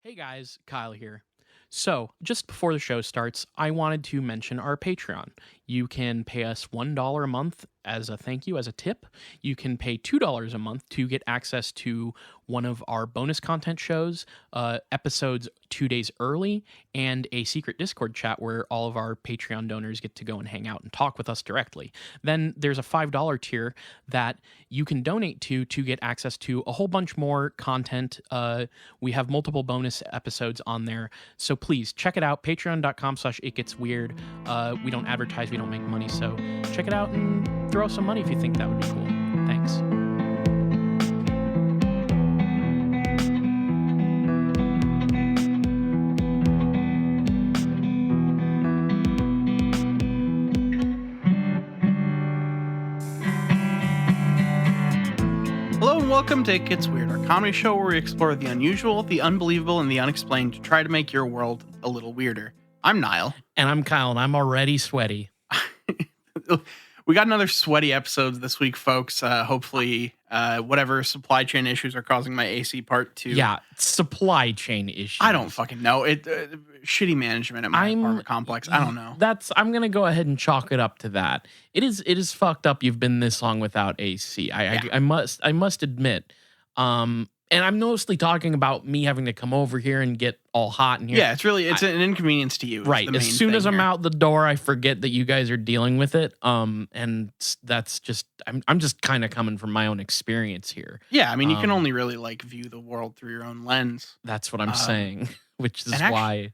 Hey guys, Kyle here. So, just before the show starts, I wanted to mention our Patreon. You can pay us $1 a month as a thank you, as a tip. You can pay $2 a month to get access to one of our bonus content shows, episodes 2 days early, and a secret Discord chat where all of our Patreon donors get to go and hang out and talk with us directly. Then there's a $5 tier that you can donate to get access to a whole bunch more content. We have multiple bonus episodes on there. So please check it out. Patreon.com/itgetsweird. We don't advertise, we don't make money. So check it out and throw some money if you think that would be cool. Thanks. Hello and welcome to It Gets Weird, our comedy show where we explore the unusual, the unbelievable, and the unexplained to try to make your world a little weirder. I'm Niall. And I'm Kyle, and I'm already sweaty. We got another sweaty episode this week, folks. Hopefully, whatever supply chain issues are causing my AC part to... Yeah, supply chain issues. I don't fucking know. Shitty management at my apartment complex. I don't know. I'm gonna go ahead and chalk it up to that. It is fucked up. You've been this long without AC. I must admit. And I'm mostly talking about me having to come over here and get all hot in here. Yeah, it's an inconvenience to you. Right. As soon as I'm out the door, I forget that you guys are dealing with it. And that's just I'm just kind of coming from my own experience here. Yeah, I mean, you can only really like view the world through your own lens. That's what I'm saying, which is why.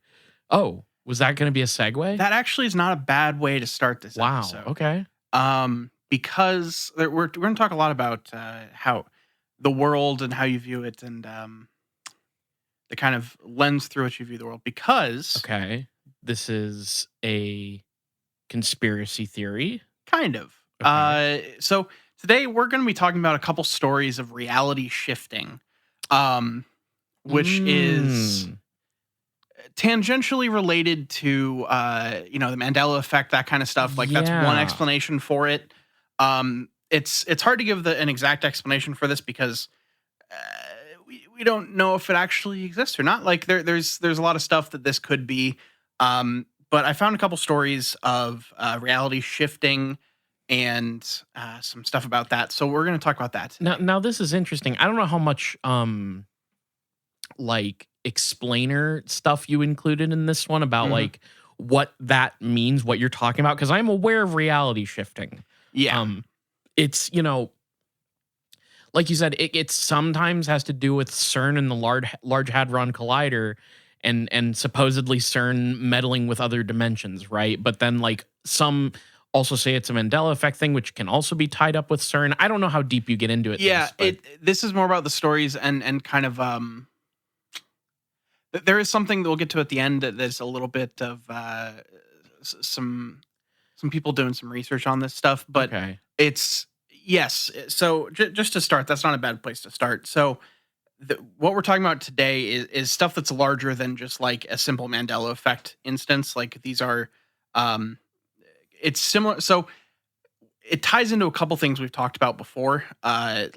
Oh, was that going to be a segue? That actually is not a bad way to start this episode. Okay. Because we're going to talk a lot about how the world and how you view it, and the kind of lens through which you view the world. Because this is a conspiracy theory, kind of. So today we're going to be talking about a couple stories of reality shifting, which is tangentially related to the Mandela effect, that kind of stuff. Like that's one explanation for it. It's hard to give an exact explanation for this because we don't know if it actually exists or not. Like there's a lot of stuff that this could be, but I found a couple stories of reality shifting and some stuff about that. So we're going to talk about that today. Now this is interesting. I don't know how much like explainer stuff you included in this one about like what that means, what you're talking about, because I'm aware of reality shifting. Yeah. It's, like you said, it sometimes has to do with CERN and the Large Hadron Collider and supposedly CERN meddling with other dimensions, right? But then like some also say it's a Mandela effect thing, which can also be tied up with CERN. I don't know how deep you get into it. Yeah, this is more about the stories and kind of there is something that we'll get to at the end that there's a little bit of some people doing some research on this stuff, but it's yes. So just to start, that's not a bad place to start. So what we're talking about today is stuff that's larger than just like a simple Mandela effect instance. Like these are, it's similar. So it ties into a couple things we've talked about before. I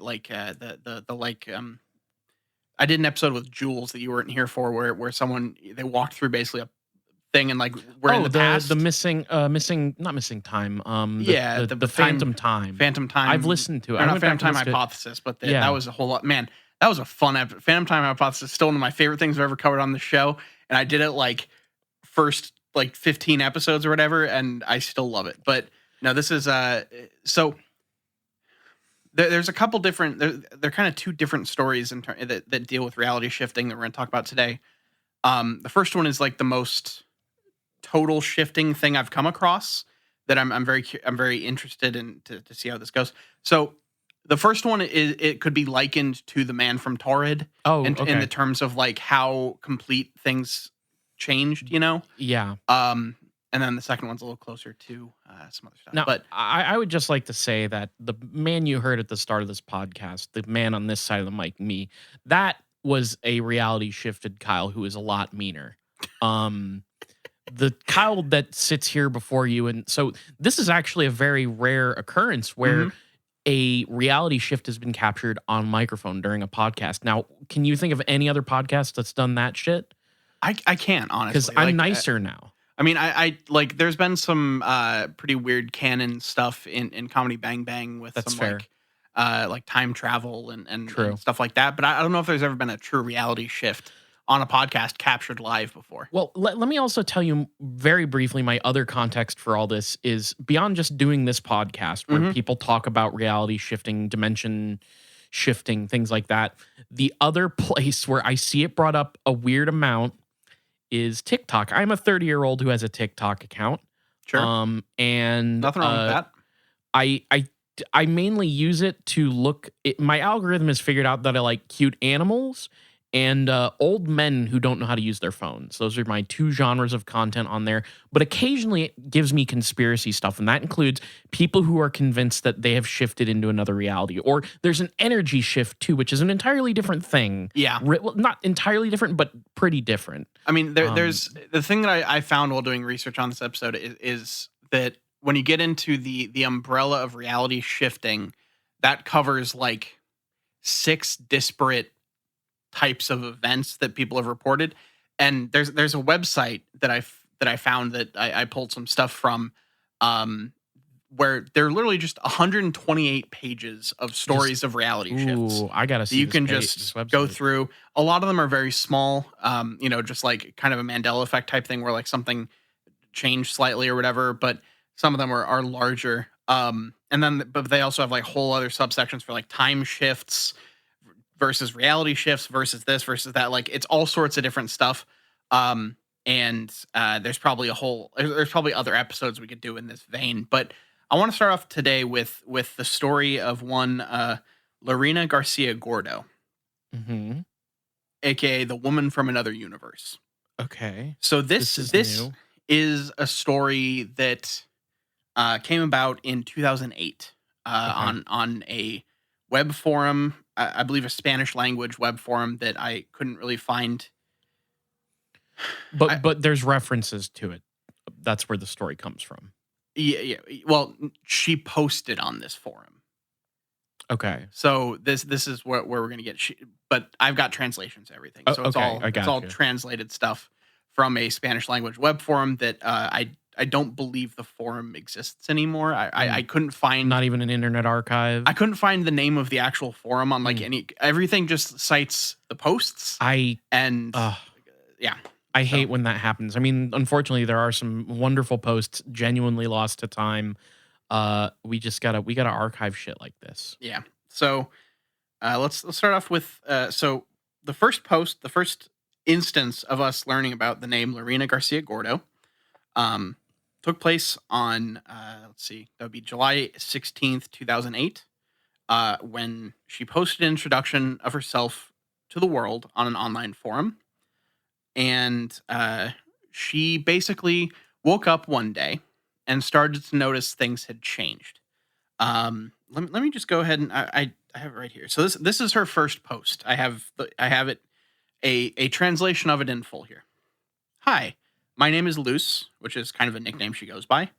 did an episode with Jules that you weren't here for, where they walked through basically a thing and like we're in the past. The missing not missing time. The phantom time. Phantom time. I've listened to it. Or not Phantom Time Hypothesis, but that was a whole lot. Man, that was a fun episode. Phantom Time Hypothesis is still one of my favorite things I've ever covered on the show, and I did it like first like 15 episodes or whatever, and I still love it. But no, this is so. There's a couple different. They're kind of two different stories that deal with reality shifting that we're going to talk about today. The first one is like the most total shifting thing I've come across that I'm very interested in to see how this goes. So the first one is it could be likened to the Man from Torrid. In the terms of like how complete things changed, Yeah. And then the second one's a little closer to some other stuff. Now, but I would just like to say that the man you heard at the start of this podcast, the man on this side of the mic, me, that was a reality shifted Kyle who is a lot meaner. The Kyle that sits here before you, and so this is actually a very rare occurrence where a reality shift has been captured on microphone during a podcast. Now, can you think of any other podcast that's done that shit? I can't, honestly. Because I'm nicer now. I mean, I like, there's been some pretty weird canon stuff in Comedy Bang Bang with That's some fair. like time travel and True. stuff like that. But I don't know if there's ever been a true reality shift on a podcast captured live before. Well, let me also tell you very briefly, my other context for all this is beyond just doing this podcast where people talk about reality shifting, dimension shifting, things like that. The other place where I see it brought up a weird amount is TikTok. I'm a 30-year-old who has a TikTok account. Sure. And nothing wrong with that. I mainly use it to look. My algorithm has figured out that I like cute animals and old men who don't know how to use their phones. Those are my two genres of content on there. But occasionally it gives me conspiracy stuff, and that includes people who are convinced that they have shifted into another reality. Or there's an energy shift too, which is an entirely different thing. Yeah. Well, not entirely different, but pretty different. I mean, there's the thing that I found while doing research on this episode is that when you get into the umbrella of reality shifting, that covers like 6 disparate types of events that people have reported. And there's a website that I found that I pulled some stuff from, where there are literally just 128 pages of stories of reality shifts. I gotta see. You can just go through. A lot of them are very small, just like kind of a Mandela effect type thing where like something changed slightly or whatever, but some of them are larger. But they also have like whole other subsections for like time shifts versus reality shifts versus this versus that. Like it's all sorts of different stuff. There's probably other episodes we could do in this vein, but I want to start off today with the story of one Lorena Garcia Gordo, aka the woman from another universe. Okay. So this is a story that came about in 2008 on a web forum, I believe a Spanish language web forum that I couldn't really find. But there's references to it. That's where the story comes from. Yeah. Well, she posted on this forum. Okay. So this is where we're going to get. But I've got translations, everything. So it's all translated stuff from a Spanish language web forum that I don't believe the forum exists anymore. I couldn't find, not even an Internet Archive. I couldn't find the name of the actual forum on like everything just cites the posts. I hate when that happens. I mean, unfortunately, there are some wonderful posts genuinely lost to time. We gotta archive shit like this. Yeah. So let's start off with so the first post, the first instance of us learning about the name Lorena Garcia Gordo, took place on that would be July 16th, 2008, when she posted an introduction of herself to the world on an online forum. And she basically woke up one day and started to notice things had changed. Let me just go ahead and I have it right here. So this is her first post. I have it a translation of it in full here. Hi, my name is Luce, which is kind of a nickname she goes by.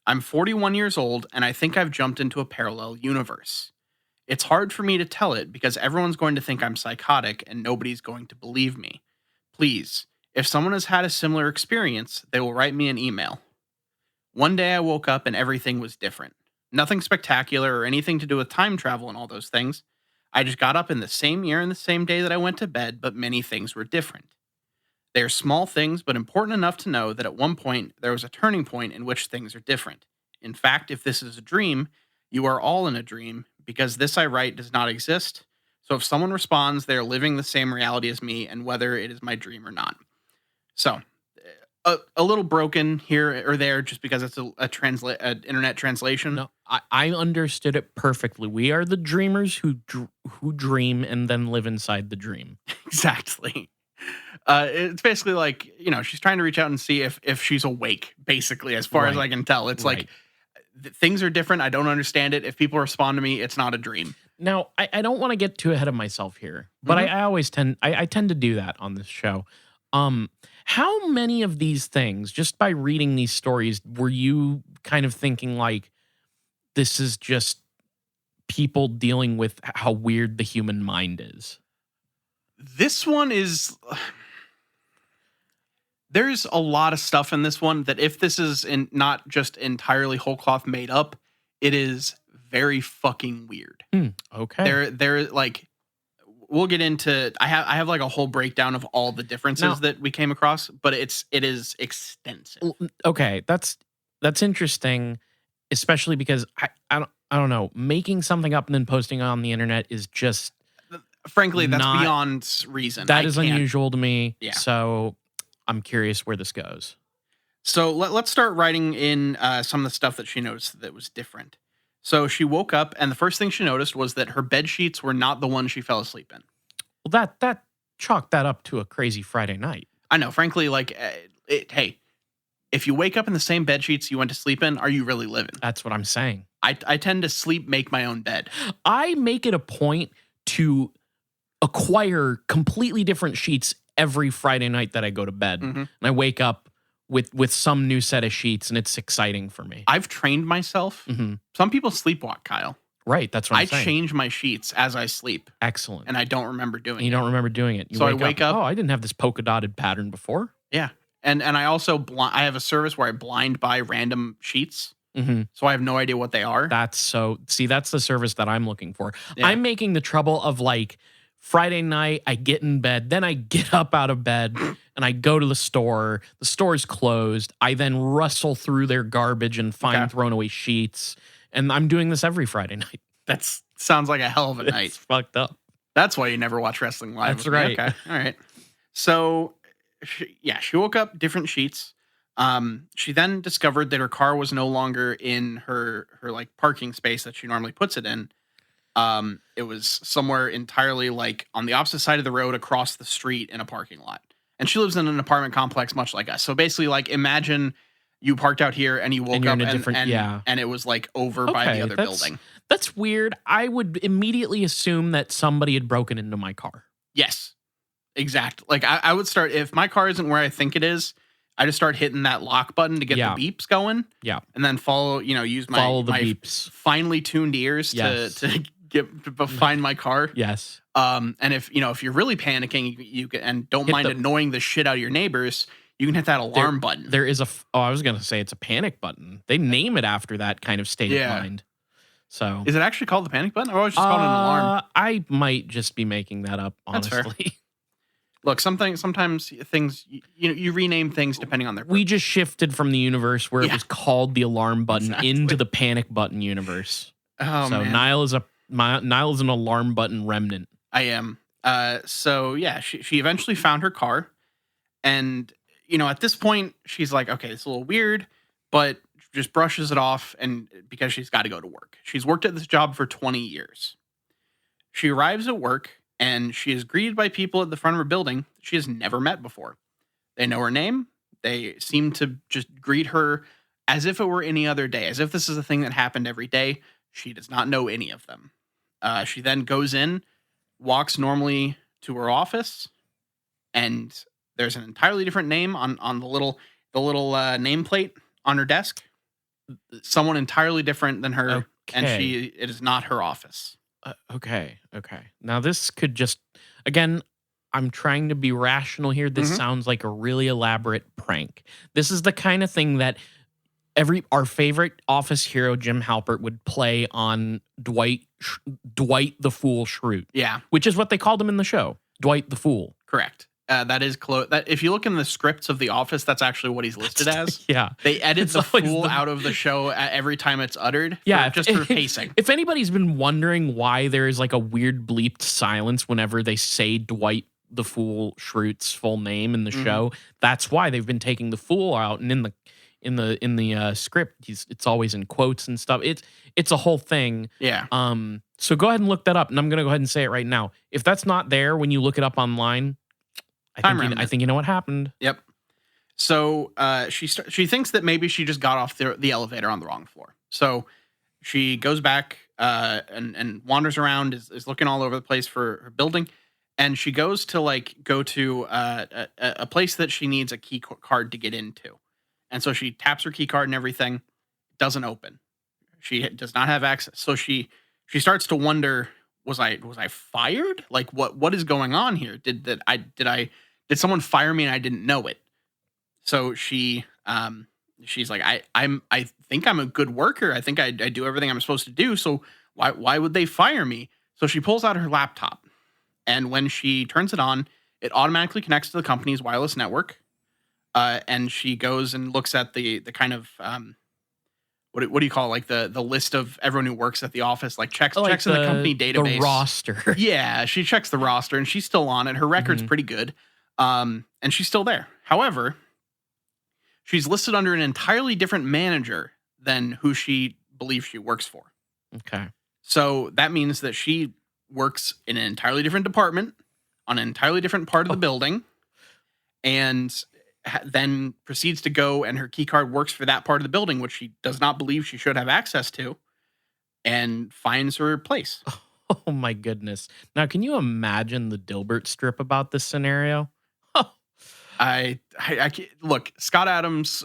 I'm 41 years old, and I think I've jumped into a parallel universe. It's hard for me to tell it because everyone's going to think I'm psychotic and nobody's going to believe me. Please, if someone has had a similar experience, they will write me an email. One day I woke up and everything was different. Nothing spectacular or anything to do with time travel and all those things. I just got up in the same year and the same day that I went to bed, but many things were different. They are small things, but important enough to know that at one point there was a turning point in which things are different. In fact, if this is a dream, you are all in a dream because this I write does not exist. So if someone responds, they are living the same reality as me and whether it is my dream or not. So a little broken here or there just because it's an internet translation. No, I understood it perfectly. We are the dreamers who dream and then live inside the dream. Exactly. It's basically like, she's trying to reach out and see if she's awake, basically, as far as I can tell. It's like things are different. I don't understand it. If people respond to me, it's not a dream. Now, I don't want to get too ahead of myself here, but I always tend to do that on this show. How many of these things, just by reading these stories, were you kind of thinking like, this is just people dealing with how weird the human mind is. This one is... There's a lot of stuff in this one that if this is not just entirely whole cloth made up, it is very fucking weird. Okay. There like we'll get into I have like a whole breakdown of all the differences that we came across, but it is extensive. Okay, that's interesting, especially because I don't know, making something up and then posting it on the internet is just frankly that's beyond reason. That is unusual to me. Yeah. So I'm curious where this goes. So let's start writing in some of the stuff that she noticed that was different. So she woke up, and the first thing she noticed was that her bed sheets were not the ones she fell asleep in. Well, that chalked that up to a crazy Friday night. I know. Frankly, like, hey, if you wake up in the same bed sheets you went to sleep in, are you really living? That's what I'm saying. I tend to make my own bed. I make it a point to acquire completely different sheets every Friday night that I go to bed. And I wake up with some new set of sheets, and it's exciting for me. I've trained myself. Some people sleepwalk, Kyle. Right, that's what I'm saying. I change my sheets as I sleep. Excellent. And I don't remember doing it. You don't rember doing it. So I wake up. Oh, I didn't have this polka dotted pattern before. Yeah. And I also I have a service where I blind buy random sheets. So I have no idea what they are. That's the service that I'm looking for. Yeah. I'm making the trouble of like Friday night, I get in bed, then I get up out of bed and I go to the store. The store's closed. I then rustle through their garbage and find thrown away sheets. And I'm doing this every Friday night. That sounds like a hell of a night. It's fucked up. That's why you never watch wrestling live. That's right. Okay. All right. So, she woke up, different sheets. She then discovered that her car was no longer in her like parking space that she normally puts it in. It was somewhere entirely like on the opposite side of the road across the street in a parking lot. And she lives in an apartment complex much like us. So basically, like, imagine you parked out here and you woke up and it was like over by the other building. That's weird. I would immediately assume that somebody had broken into my car. Yes, exactly. Like I would start, if my car isn't where I think it is, I just start hitting that lock button to get the beeps going. Yeah. And then use my beeps. Finely tuned ears to find my car. Yes. And if you're really panicking, you can, and don't mind annoying the shit out of your neighbors, you can hit that alarm button. There is I was going to say it's a panic button. They name it after that kind of state of mind. So is it actually called the panic button, or was it just called an alarm? I might just be making that up, honestly. That's fair. Look, sometimes things you rename things depending on their purpose. We just shifted from the universe where it was called the alarm button into the panic button universe. Oh, so man. Niall is an alarm button remnant. I am. So yeah, she eventually found her car, and at this point she's like, okay, it's a little weird, but just brushes it off, and because she's got to go to work. She's worked at this job for 20 years. She arrives at work, and she is greeted by people at the front of her building she has never met before. They know her name. They seem to just greet her as if it were any other day, as if this is a thing that happened every day. She does not know any of them. She then goes in, walks normally to her office, and there's an entirely different name on the little nameplate on her desk. Someone entirely different than her, and it is not her office. Okay. Now this could just, again, I'm trying to be rational here. This sounds like a really elaborate prank. This is the kind of thing that our favorite office hero, Jim Halpert, would play on Dwight the Fool Schrute. Yeah. Which is what they called him in the show. Dwight the Fool. Correct. That is close. That if you look in the scripts of The Office, that's actually what he's listed as. Yeah. They edit the fool out of the show every time it's uttered. Just for pacing. If anybody's been wondering why there is like a weird bleeped silence whenever they say Dwight the Fool Schrute's full name in the show, that's why they've been taking the fool out, and in the script it's always in quotes and stuff. It's a whole thing. Yeah. So go ahead and look that up, and I'm gonna go ahead and say it right now. If that's not there when you look it up online, I think you know what happened. Yep. So she thinks that maybe she just got off the elevator on the wrong floor. So she goes back and wanders around, is looking all over the place for her building, and she goes to go to a place that she needs a key card to get into. And so she taps her key card and everything. Doesn't open. She does not have access. So she she starts to wonder, was I fired? Like what is going on here? Did someone fire me and I didn't know it? So she's like, I think I'm a good worker. I think I do everything I'm supposed to do. So why would they fire me? So she pulls out her laptop, and when she turns it on, it automatically connects to the company's wireless network. And she goes and looks at the kind of what do you call it? Like the list of everyone who works at the office, like checks in the company database. The roster. Yeah, she checks the roster, and she's still on it. Her record's pretty good. And she's still there. However, she's listed under an entirely different manager than who she believes she works for. Okay. So that means that she works in an entirely different department on an entirely different part of the building, and then proceeds to go, and her key card works for that part of the building, which she does not believe she should have access to, and finds her place. Oh my goodness. Now, can you imagine the Dilbert strip about this scenario? I look, Scott Adams,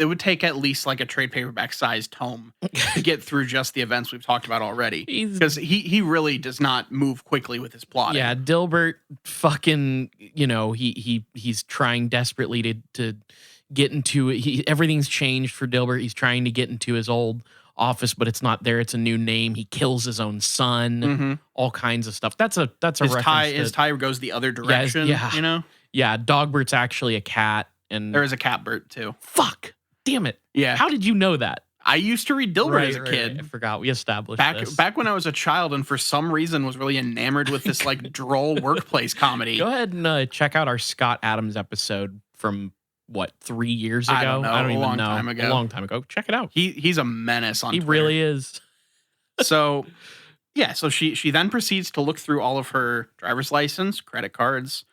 it would take at least like a trade paperback sized tome to get through just the events we've talked about already, because he really does not move quickly with his plot. Yeah, Dilbert fucking, he's trying desperately to get into it. Everything's changed for Dilbert. He's trying to get into his old office, but it's not there. It's a new name. He kills his own son. All kinds of stuff. That's a reference. His tie goes the other direction. Yeah, Dogbert's actually a cat, and there is a Catbert too. Fuck, damn it. Yeah, how did you know that? I used to read Dilbert as a kid. I forgot we established this. Back when I was a child, and for some reason was really enamored with this like droll workplace comedy. Go ahead and check out our Scott Adams episode from 3 years ago? I don't know. I don't even know. A long time ago. Check it out. He's a menace on Twitter. He really is. So yeah, so she then proceeds to look through all of her driver's license, credit cards,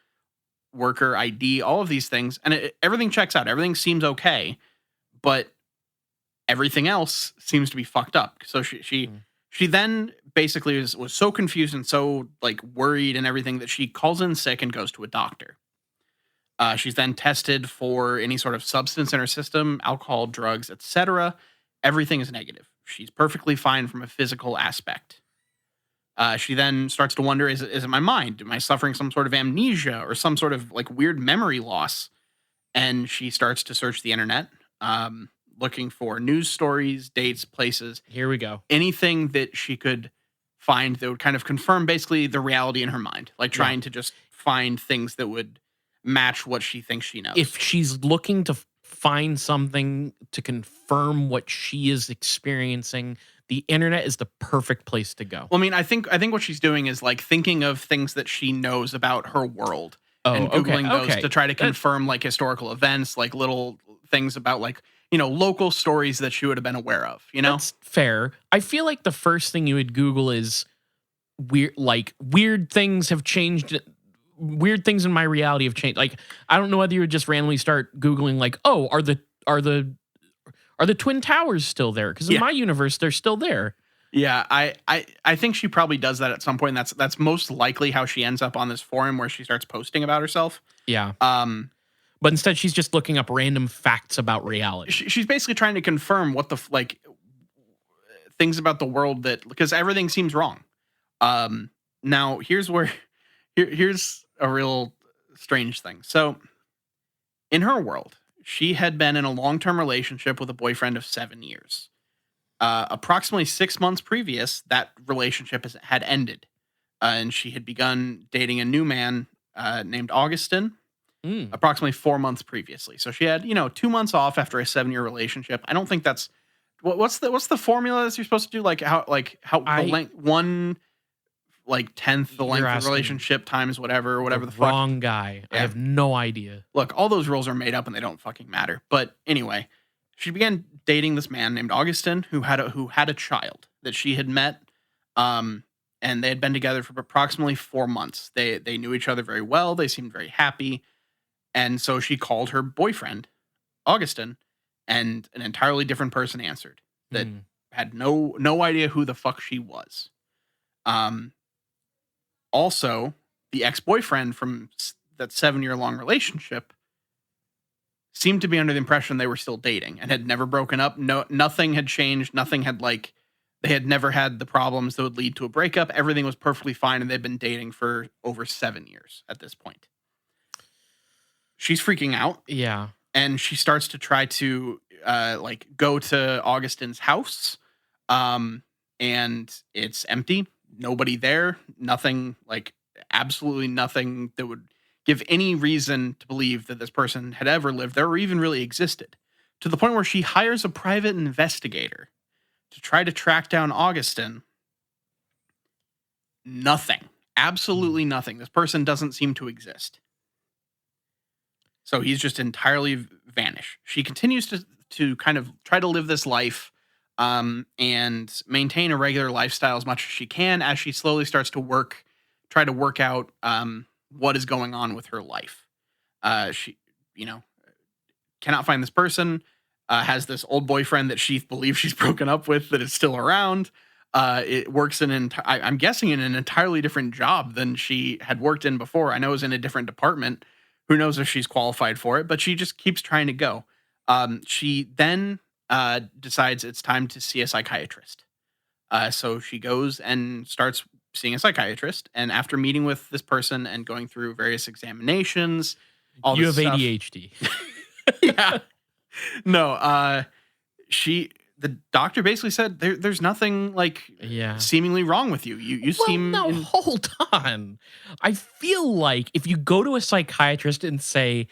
worker ID, all of these things, and everything checks out. Everything seems okay, but everything else seems to be fucked up. So she then basically was so confused and so like worried and everything that she calls in sick and goes to a doctor. She's then tested for any sort of substance in her system, alcohol, drugs, etc. Everything is negative. She's perfectly fine from a physical aspect. She then starts to wonder, is it my mind? Am I suffering some sort of amnesia or some sort of like weird memory loss? And she starts to search the internet, looking for news stories, dates, places. Here we go. Anything that she could find that would kind of confirm basically the reality in her mind, like trying to just find things that would match what she thinks she knows. If she's looking to find something to confirm what she is experiencing, the internet is the perfect place to go. Well, I mean, I think what she's doing is like thinking of things that she knows about her world and Googling those to try to confirm like historical events, like little things about like, local stories that she would have been aware of, That's fair. I feel like the first thing you would Google is weird things have changed. Weird things in my reality have changed. Like, I don't know whether you would just randomly start Googling like, oh, are the Twin Towers still there? Because in my universe, they're still there. Yeah, I think she probably does that at some point. That's most likely how she ends up on this forum where she starts posting about herself. Yeah. But instead, she's just looking up random facts about reality. She's basically trying to confirm what things about the world because everything seems wrong. Now here's a real strange thing. So in her world, she had been in a long-term relationship with a boyfriend of 7 years. Approximately 6 months previous, that relationship had ended. And she had begun dating a new man named Augustin approximately 4 months previously. So she had, 2 months off after a 7-year relationship. I don't think that's what's the formula that you're supposed to do? One tenth the length of relationship times whatever the fuck. Wrong guy. Yeah. I have no idea. Look, all those rules are made up and they don't fucking matter. But anyway, she began dating this man named Augustin who had a child that she had met. And they had been together for approximately 4 months. They knew each other very well. They seemed very happy. And so she called her boyfriend, Augustin, and an entirely different person answered that had no idea who the fuck she was. Also, the ex-boyfriend from that 7-year-long relationship seemed to be under the impression they were still dating and had never broken up. No, nothing had changed. Nothing had They had never had the problems that would lead to a breakup. Everything was perfectly fine, and they've been dating for over 7 years at this point. She's freaking out. Yeah. And she starts to try to go to Augustine's house. And it's empty. Nobody there. Nothing, absolutely nothing that would give any reason to believe that this person had ever lived there or even really existed. To the point where she hires a private investigator to try to track down Augustine. Nothing. Absolutely nothing. This person doesn't seem to exist. So he's just entirely vanished. She continues to kind of try to live this life and maintain a regular lifestyle as much as she can as she slowly starts to try to work out what is going on with her life. She, cannot find this person, has this old boyfriend that she believes she's broken up with that is still around. It works I'm guessing in an entirely different job than she had worked in before. I know it was in a different department. Who knows if she's qualified for it, but she just keeps trying to go. She then decides it's time to see a psychiatrist. So she goes and starts seeing a psychiatrist. And after meeting with this person and going through various examinations, you have ADHD. Yeah. No, the doctor basically said there's nothing seemingly wrong with you. You seem. No, hold on. I feel like if you go to a psychiatrist and say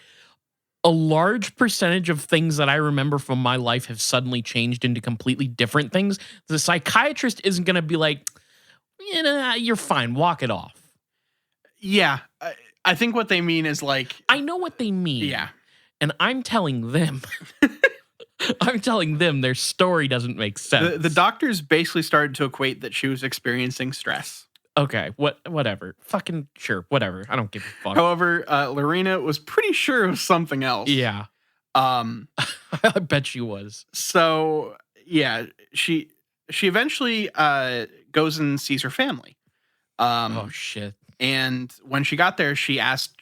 a large percentage of things that I remember from my life have suddenly changed into completely different things, the psychiatrist isn't going to be like, you're fine, walk it off. Yeah. I think what they mean is I know what they mean. Yeah. And I'm telling them. I'm telling them their story doesn't make sense. The doctors basically started to equate that she was experiencing stress. Okay, whatever. Fucking sure, whatever. I don't give a fuck. However, Lorena was pretty sure it was something else. Yeah. I bet she was. So, yeah, she eventually goes and sees her family. Oh, shit. And when she got there, she asked,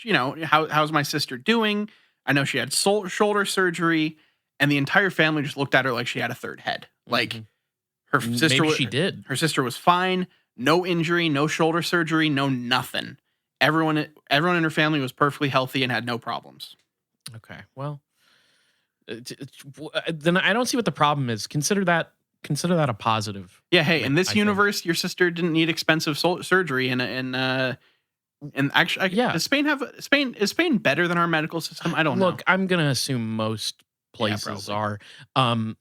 how's my sister doing? I know she had shoulder surgery. And the entire family just looked at her like she had a third head. Her sister, maybe she did. Her sister was fine, no injury, no shoulder surgery, no nothing. Everyone in her family was perfectly healthy and had no problems. Okay, well, then I don't see what the problem is. Consider that a positive. Yeah. Hey, in this universe, your sister didn't need expensive surgery, and actually, yeah. Is Spain better than our medical system? I don't know. Look, I'm gonna assume most places are. And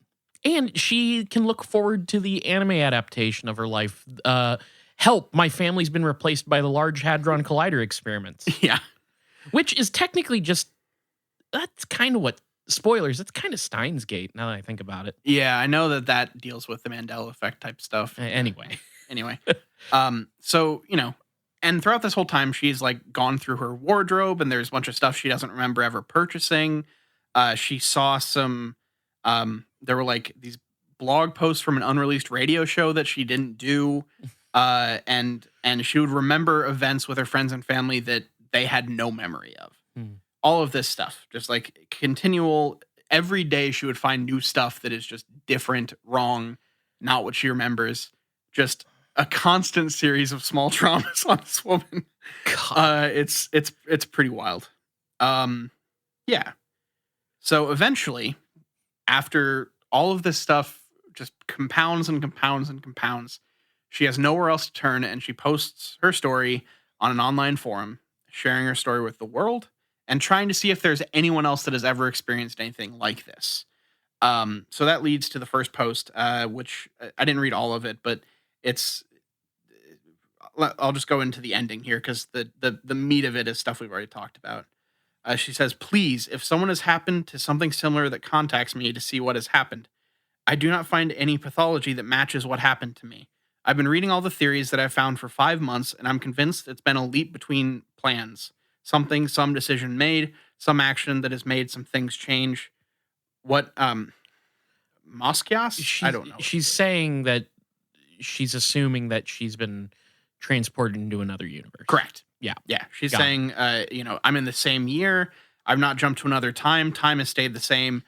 she can look forward to the anime adaptation of her life. Help, my family's been replaced by the Large Hadron Collider experiments. Yeah. Which is technically that's kind of what, spoilers, it's kind of Steins Gate now that I think about it. Yeah, I know that deals with the Mandela effect type stuff. Anyway. So, and throughout this whole time, she's gone through her wardrobe and there's a bunch of stuff she doesn't remember ever purchasing. She saw some, there were these blog posts from an unreleased radio show that she didn't do. And she would remember events with her friends and family that they had no memory of. All of this stuff, just continual, every day she would find new stuff that is just different, wrong, not what she remembers. Just a constant series of small traumas on this woman. It's pretty wild. Yeah. So eventually, after all of this stuff just compounds and compounds and compounds, she has nowhere else to turn, and she posts her story on an online forum, sharing her story with the world and trying to see if there's anyone else that has ever experienced anything like this. So that leads to the first post, which I didn't read all of it, but I'll just go into the ending here because the meat of it is stuff we've already talked about. She says, please, if someone has happened to something similar that contacts me to see what has happened. I do not find any pathology that matches what happened to me. I've been reading all the theories that I've found for 5 months, and I'm convinced it's been a leap between plans. Some decision made, some action that has made some things change. What, Moskias? I don't know. She's saying that she's assuming that she's been transported into another universe. Correct. Yeah. Yeah. She's saying, I'm in the same year. I've not jumped to another time. Time has stayed the same.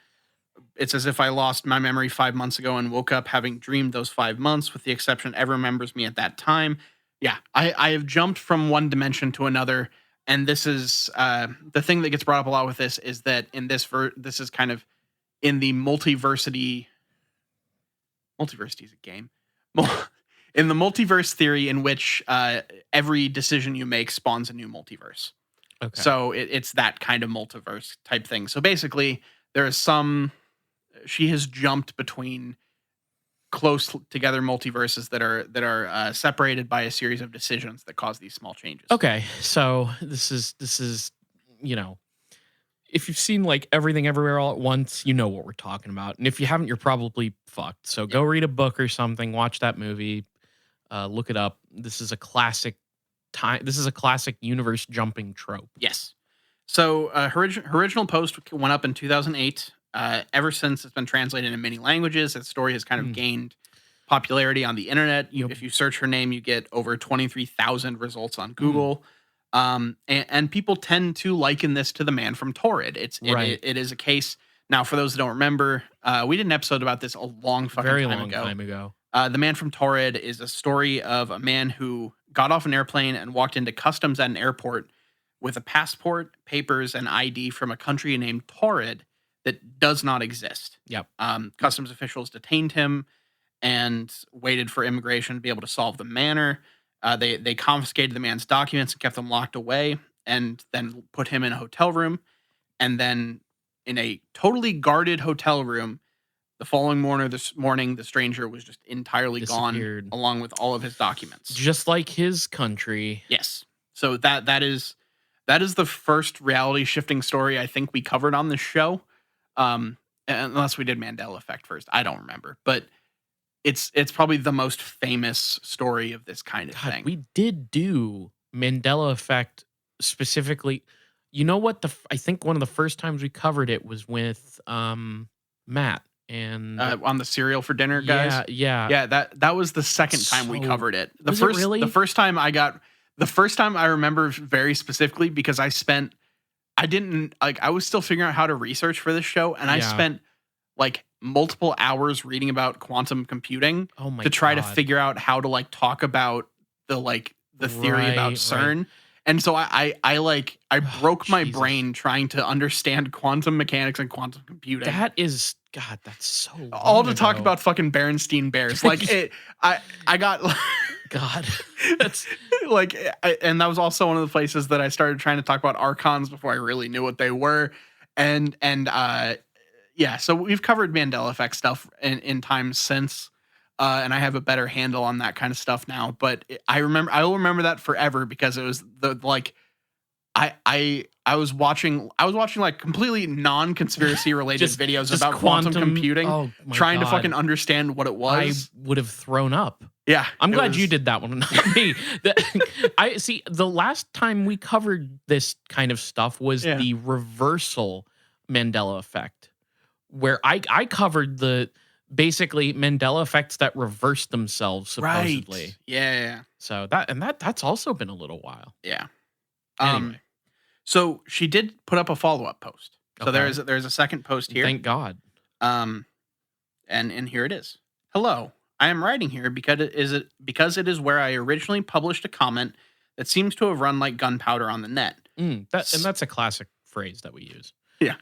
it's as if I lost my memory 5 months ago and woke up having dreamed those 5 months, with the exception ever remembers me at that time. Yeah, I have jumped from one dimension to another, and this is the thing that gets brought up a lot with this is that in this this is kind of in the multiversity. Multiversity is a game. In the multiverse theory, in which every decision you make spawns a new multiverse. Okay. So it's that kind of multiverse type thing. So basically, there is she has jumped between close together multiverses that are separated by a series of decisions that cause these small changes. Okay, so this is you know, if you've seen like Everything Everywhere All at Once, you know what we're talking about, and if you haven't, you're probably fucked. So go read a book or something, watch that movie, look it up. This is a classic This is a classic universe jumping trope. Yes. So her original post went up in 2008. Ever since, it's been translated into many languages. Its story has kind of gained popularity on the internet. If you search her name, you get over 23,000 results on Google. And people tend to liken this to the man from Torrid. It is a case. Now, for those that don't remember, we did an episode about this a long fucking time ago. The Man from Torrid is a story of a man who got off an airplane and walked into customs at an airport with a passport, papers, and ID from a country named Torrid that does not exist. Yep. Customs officials detained him and waited for immigration to be able to solve the matter. They confiscated the man's documents and kept them locked away, and then put him in a hotel room. And then in a totally guarded hotel room, the following morning, the stranger was just entirely gone, along with all of his documents. Just like his country. Yes. So that is the first reality shifting story I think we covered on this show. Unless we did Mandela Effect first. I don't remember. But it's probably the most famous story of this kind of thing. We did do Mandela Effect specifically. You know what? I think one of the first times we covered it was with Matt. And on the cereal for dinner, guys. Yeah. That was the second time we covered it. The first time I remember very specifically because I was still figuring out how to research for this show, and I spent like multiple hours reading about quantum computing to try to figure out how to like talk about the theory about CERN. Right. And so I broke my brain trying to understand quantum mechanics and quantum computing. That's so long all to talk about fucking Berenstein Bears. I got God. That's and that was also one of the places that I started trying to talk about archons before I really knew what they were. So we've covered Mandela Effect stuff in times since. And I have a better handle on that kind of stuff now, but I will remember that forever because it was I was watching like completely non-conspiracy related videos about quantum computing, trying to fucking understand what it was. I would have thrown up. Yeah. I'm glad you did that one, not me. I see the last time we covered this kind of stuff was the reversal Mandela Effect, where I covered basically Mandela effects that reverse themselves supposedly. Right. Yeah. So that's also been a little while. Yeah. Anyway. So she did put up a follow-up post. So there's a second post here. Thank God. And here it is. Hello. I am writing here because it is where I originally published a comment that seems to have run like gunpowder on the net. And that's a classic phrase that we use. Yeah.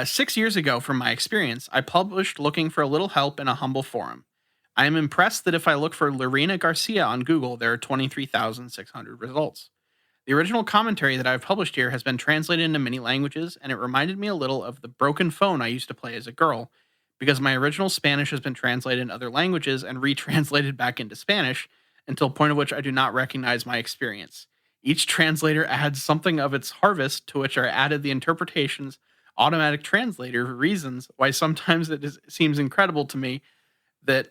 6 years ago, from my experience, I published looking for a little help in a humble forum. I am impressed that if I look for Lorena Garcia on Google, there are 23,600 results. The original commentary that I've published here has been translated into many languages, and it reminded me a little of the broken phone I used to play as a girl, because my original Spanish has been translated in other languages and retranslated back into Spanish, until a point at which I do not recognize my experience. Each translator adds something of its harvest, to which are added the interpretations automatic translator reasons why sometimes seems incredible to me that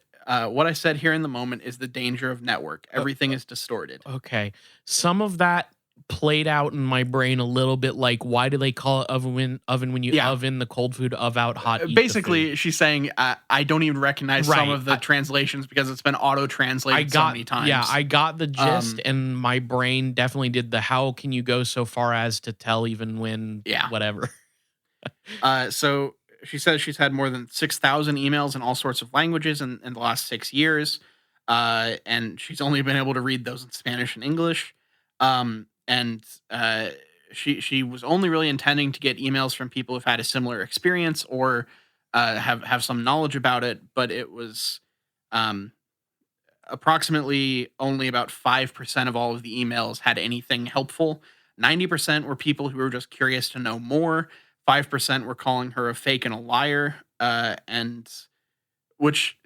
what I said here in the moment is the danger of network. Everything is distorted. Okay. Some of that played out in my brain a little bit like, why do they call it oven when you oven the cold food of out hot? Basically, she's saying, I don't even recognize some of the translations because it's been auto-translated so many times. Yeah, I got the gist, and my brain definitely did the how can you go so far as to tell even when whatever. So she says she's had more than 6,000 emails in all sorts of languages in the last 6 years. And she's only been able to read those in Spanish and English. And she was only really intending to get emails from people who've had a similar experience or have some knowledge about it, but it was um, approximately only about 5% of all of the emails had anything helpful. 90% were people who were just curious to know more. 5% were calling her a fake and a liar, and which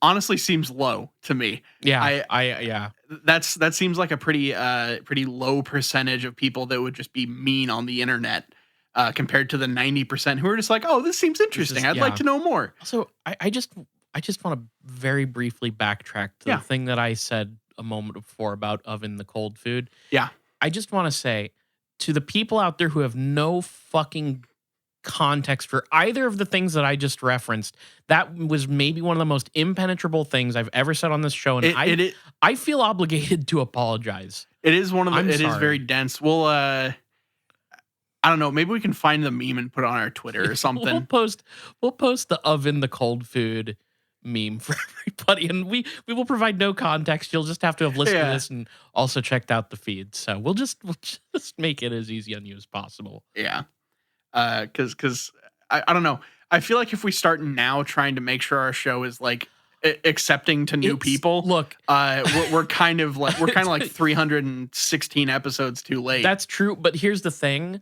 honestly seems low to me. Yeah, yeah. That seems like a pretty low percentage of people that would just be mean on the internet, compared to the 90% who are just like, oh, this seems interesting. I'd like to know more. Also, I just want to very briefly backtrack to the thing that I said a moment before about oven the cold food. Yeah. I just want to say to the people out there who have no fucking context for either of the things that I just referenced, that was maybe one of the most impenetrable things I've ever said on this show, and I feel obligated to apologize. It is one of the. It is very dense. We'll I don't know. Maybe we can find the meme and put it on our Twitter or something. We'll post the oven the cold food meme for everybody, and we will provide no context. You'll just have to have listened to this and also checked out the feed. So we'll just make it as easy on you as possible. Yeah. Because I don't know. I feel like if we start now trying to make sure our show is like accepting to new people, look, we're kind of like 316 episodes too late. That's true, but here's the thing: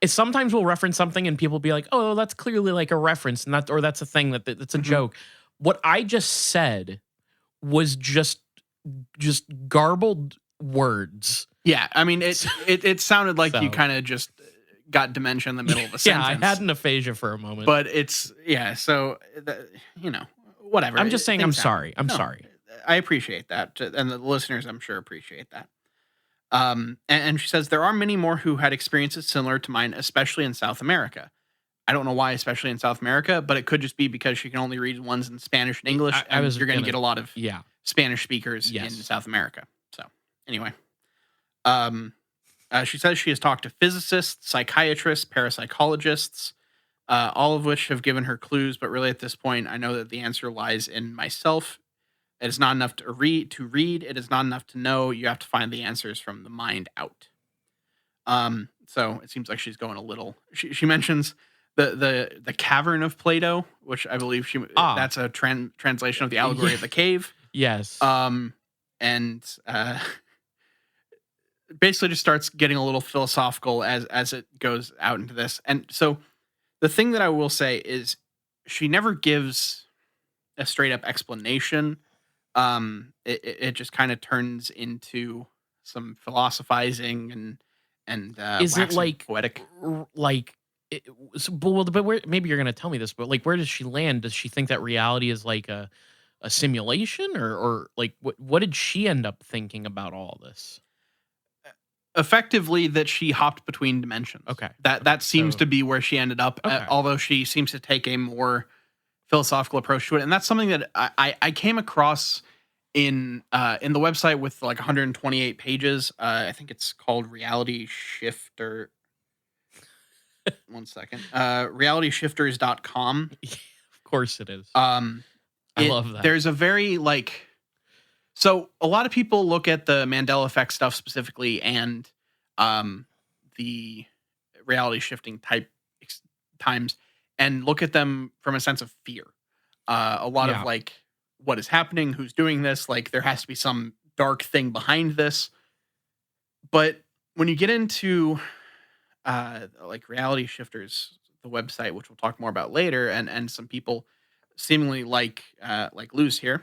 is sometimes we'll reference something and people be like, "Oh, that's clearly like a reference," and that's a thing that's a joke. What I just said was just garbled words. Yeah, I mean it sounded like you kind of just got dementia in the middle of a sentence. Yeah, I had an aphasia for a moment. But so whatever. I'm just saying I'm sorry. I'm sorry. I appreciate that. And the listeners, I'm sure, appreciate that. And she says, there are many more who had experiences similar to mine, especially in South America. I don't know why, especially in South America, but it could just be because she can only read ones in Spanish and English. You're going to get a lot of Spanish speakers in South America. So anyway, she says she has talked to physicists, psychiatrists, parapsychologists, all of which have given her clues. But really, at this point, I know that the answer lies in myself. It is not enough to read. It is not enough to know. You have to find the answers from the mind out. So it seems like she's going a little. She mentions the cavern of Plato, which I believe that's a translation of the allegory of the cave. Yes. And basically just starts getting a little philosophical as it goes out into this. And so the thing that I will say is she never gives a straight up explanation. It just kind of turns into some philosophizing and is it like poetic? But where, maybe you're going to tell me this, but like, where does she land? Does she think that reality is like a simulation, or like what did she end up thinking about all this? Effectively, that she hopped between dimensions. Okay. That seems to be where she ended up, although she seems to take a more philosophical approach to it. And that's something that I came across in the website with like 128 pages. I think it's called Reality Shifter. One second. RealityShifters.com. Of course it is. I love that. There's a very so a lot of people look at the Mandela effect stuff specifically and the reality shifting type times and look at them from a sense of fear. A lot of like, what is happening? Who's doing this? Like, there has to be some dark thing behind this. But when you get into like Reality Shifters, the website, which we'll talk more about later, and some people seemingly like Luz here,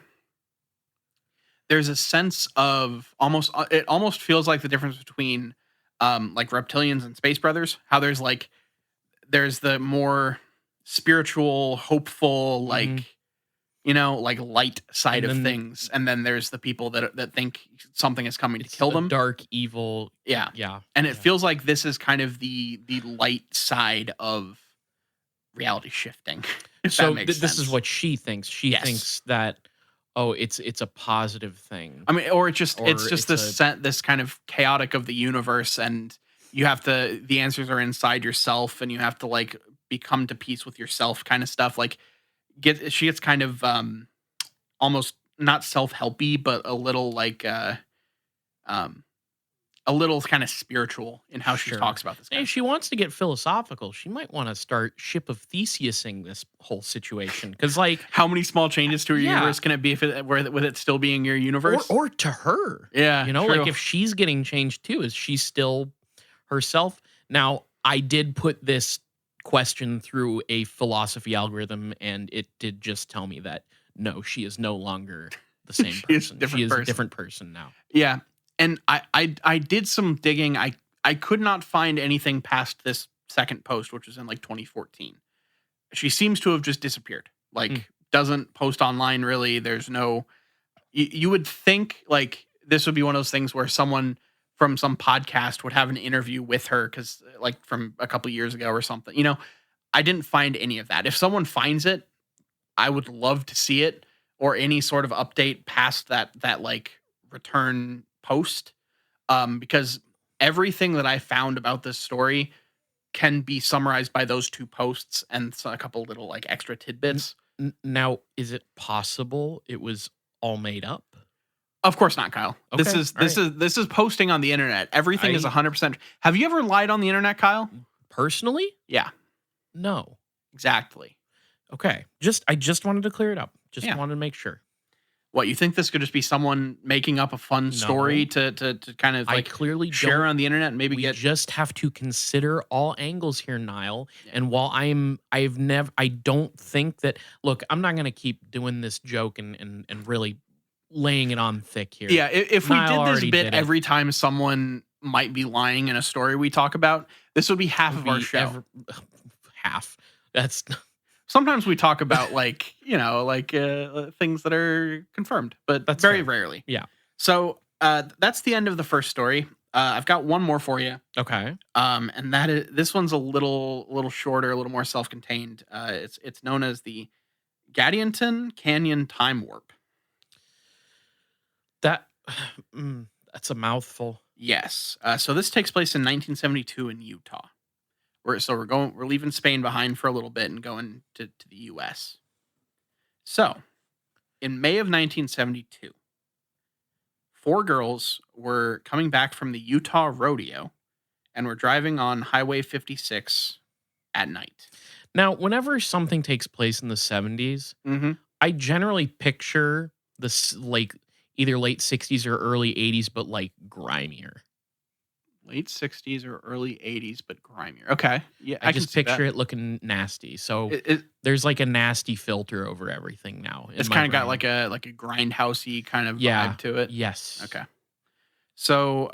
there's a sense of it almost feels like the difference between like reptilians and Space Brothers, how there's the more spiritual, hopeful, like light side of things, and then there's the people that think something is coming to kill them, dark, evil. Yeah. And it feels like this is kind of the light side of reality shifting. So this is what she thinks. She thinks that it's a positive thing. I mean, or it's just this kind of chaotic of the universe, and you have to, the answers are inside yourself, and you have to like become to peace with yourself kind of stuff. Like she gets kind of almost not self-helpy, but a little like um a little kind of spiritual in how she Sure. talks about this And kind if of she stuff. wants to get philosophical, she might want to start Ship of Theseusing this whole situation. Because, like, How many small changes to her yeah, universe can it be if with it still being your universe? or to her, Yeah, like true. if she's getting changed too, is she still herself? Now, I did put this question through a philosophy algorithm, and it did just tell me that no, she is no longer the same She is a person. She different is a person. different person now. Yeah. And I did some digging. I could not find anything past this second post, which was in like 2014. She seems to have just disappeared. Like doesn't post online really. There's no you would think like this would be one of those things where someone from some podcast would have an interview with her cuz like from a couple years ago or something. I didn't find any of that. If someone finds it, I would love to see it or any sort of update past that like return post because everything that I found about this story can be summarized by those two posts and a couple little like extra N- tidbits. Now, is it possible it was all made up? Of course not, Kyle. This Okay, is all this right. is this is posting on the internet. Everything is I 100%. Have you ever lied on the internet, Kyle? personally, Yeah, no. exactly. Okay. I just wanted to clear it up. Just Yeah. wanted to make sure. What, you think this could just be someone making up a fun story No. to kind of I like clearly share don't. on the internet and maybe We get just have to consider all angles here, Niall. Yeah. And while I don't think that, look, I'm not going to keep doing this joke and really laying it on thick here. Yeah, if we Niall did this already bit did it. every time someone might be lying in a story we talk about, this would be half Would of our be show. half. That's Sometimes we talk about like, like things that are confirmed, but That's very fair. rarely. Yeah. So that's the end of the first story. I've got one more for you. Okay. And this one's a little shorter, a little more self-contained. It's known as the Gadianton Canyon Time Warp. That that's a mouthful. Yes. So this takes place in 1972 in Utah. We're leaving Spain behind for a little bit and going to the US. So, in May of 1972, 4 girls were coming back from the Utah rodeo and were driving on Highway 56 at night. Now, whenever something takes place in the 70s, Mm-hmm. I generally picture this like either late 60s or early 80s, but like grimier. Late 60s or early 80s, but grimier. Okay. Yeah, I can just see picture that. it looking nasty. So It, there's like a nasty filter over everything now. it's kind of got like a grindhousey kind of vibe to it. Yes. Okay. So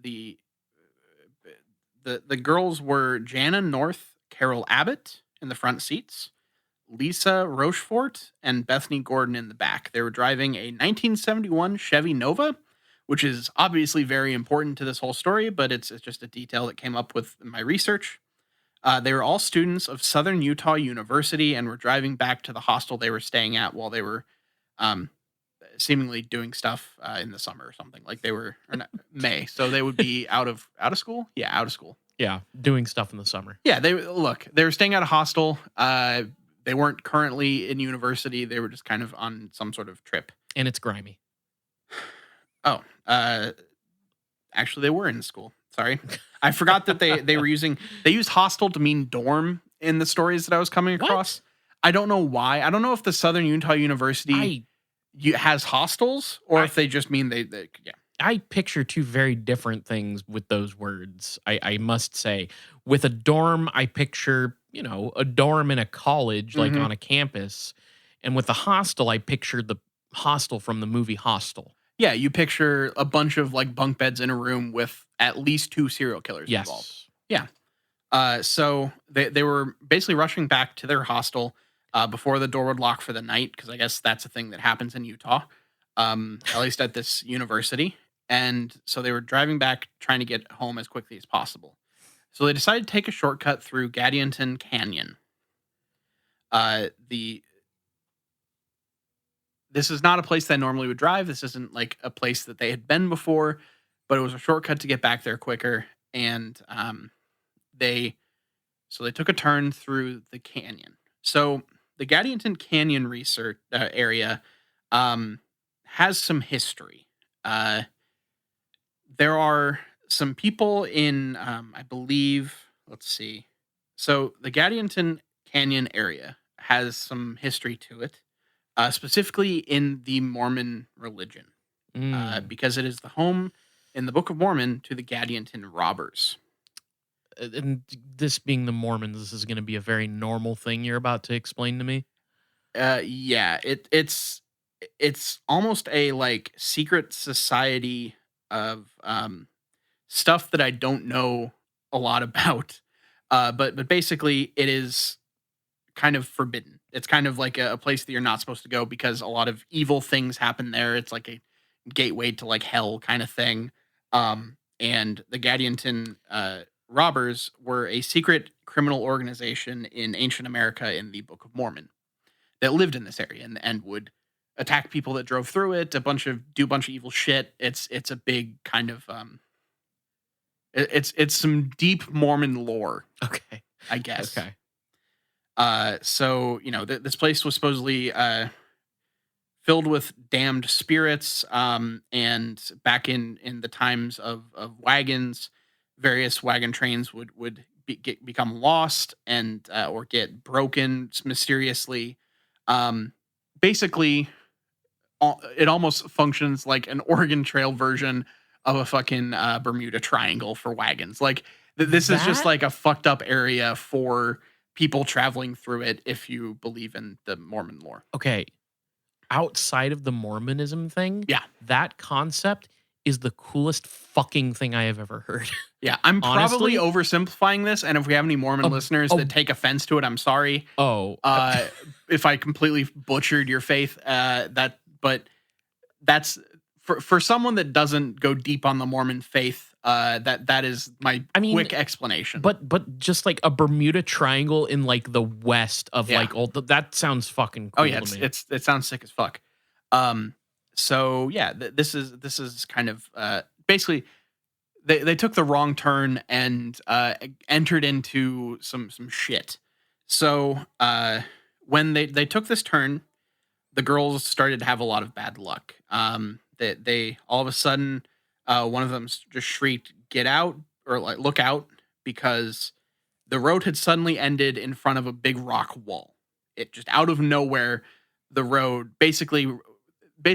the the girls were Jana North, Carol Abbott in the front seats, Lisa Rochefort, and Bethany Gordon in the back. They were driving a 1971 Chevy Nova, which is obviously very important to this whole story, but it's just a detail that came up with my research. They were all students of Southern Utah University and were driving back to the hostel they were staying at while they were um, seemingly doing stuff in the summer or something. Like they were or not, May, so they would be out of school. Yeah, out of school. Yeah, doing stuff in the summer. Yeah, they were staying at a hostel. They weren't currently in university. They were just kind of on some sort of trip. And it's grimy. Oh, actually, they were in school. Sorry, I forgot that they used hostel to mean dorm in the stories that I was coming across. What? I don't know why. I don't know if the Southern Utah University has hostels or if they just mean they yeah. I picture two very different things with those words. I must say, with a dorm, I picture, a dorm in a college, like on a campus. And with a hostel, I picture the hostel from the movie Hostel. Yeah, you picture a bunch of like bunk beds in a room with at least 2 serial killers involved. Yeah. So they were basically rushing back to their hostel before the door would lock for the night, because I guess that's a thing that happens in Utah, at least at this university. And so they were driving back, trying to get home as quickly as possible. So they decided to take a shortcut through Gadianton Canyon. This is not a place they normally would drive. This isn't like a place that they had been before, but it was a shortcut to get back there quicker. And they So they took a turn through the canyon. So the Gadianton Canyon research area um, has some history. Uh, there are some people in, I believe, let's see. So the Gadianton Canyon area has some history to it, specifically in the Mormon religion, Mm. because it is the home in the Book of Mormon to the Gadianton robbers. And this being the Mormons, this is going to be a very normal thing you're about to explain to me. Yeah, it's almost a like secret society of stuff that I don't know a lot about. But basically, it is kind of forbidden. It's kind of like a place that you're not supposed to go because a lot of evil things happen there. It's like a gateway to like hell kind of thing. And the Gadianton robbers were a secret criminal organization in ancient America in the Book of Mormon that lived in this area and would attack people that drove through it, do a bunch of evil shit. It's a big kind of it's some deep Mormon lore, Okay. I guess. Okay. So this place was supposedly filled with damned spirits. And back in the times of wagons, various wagon trains would become lost and or get broken mysteriously. Um, Basically, it almost functions like an Oregon Trail version of a fucking Bermuda Triangle for wagons. Like this is just That like a fucked up area for people traveling through it. If you believe in the Mormon lore, okay. Outside of the Mormonism thing, yeah, that concept is the coolest fucking thing I have ever heard. yeah. I'm probably Honestly, oversimplifying this, and if we have any Mormon a, listeners a, that take offense to it, I'm sorry. oh, If I completely butchered your faith, but that's for someone that doesn't go deep on the Mormon faith. That is my I mean, quick explanation. but just like a Bermuda Triangle in like the west of Yeah. like old. That sounds fucking Oh cool yeah, to me. it sounds sick as fuck. So yeah, this is kind of basically they took the wrong turn and entered into some shit. So when they took this turn, the girls started to have a lot of bad luck. They all of a sudden, one of them just shrieked, "Get out!" or like "Look out!" because the road had suddenly ended in front of a big rock wall. It just out of nowhere, the road basically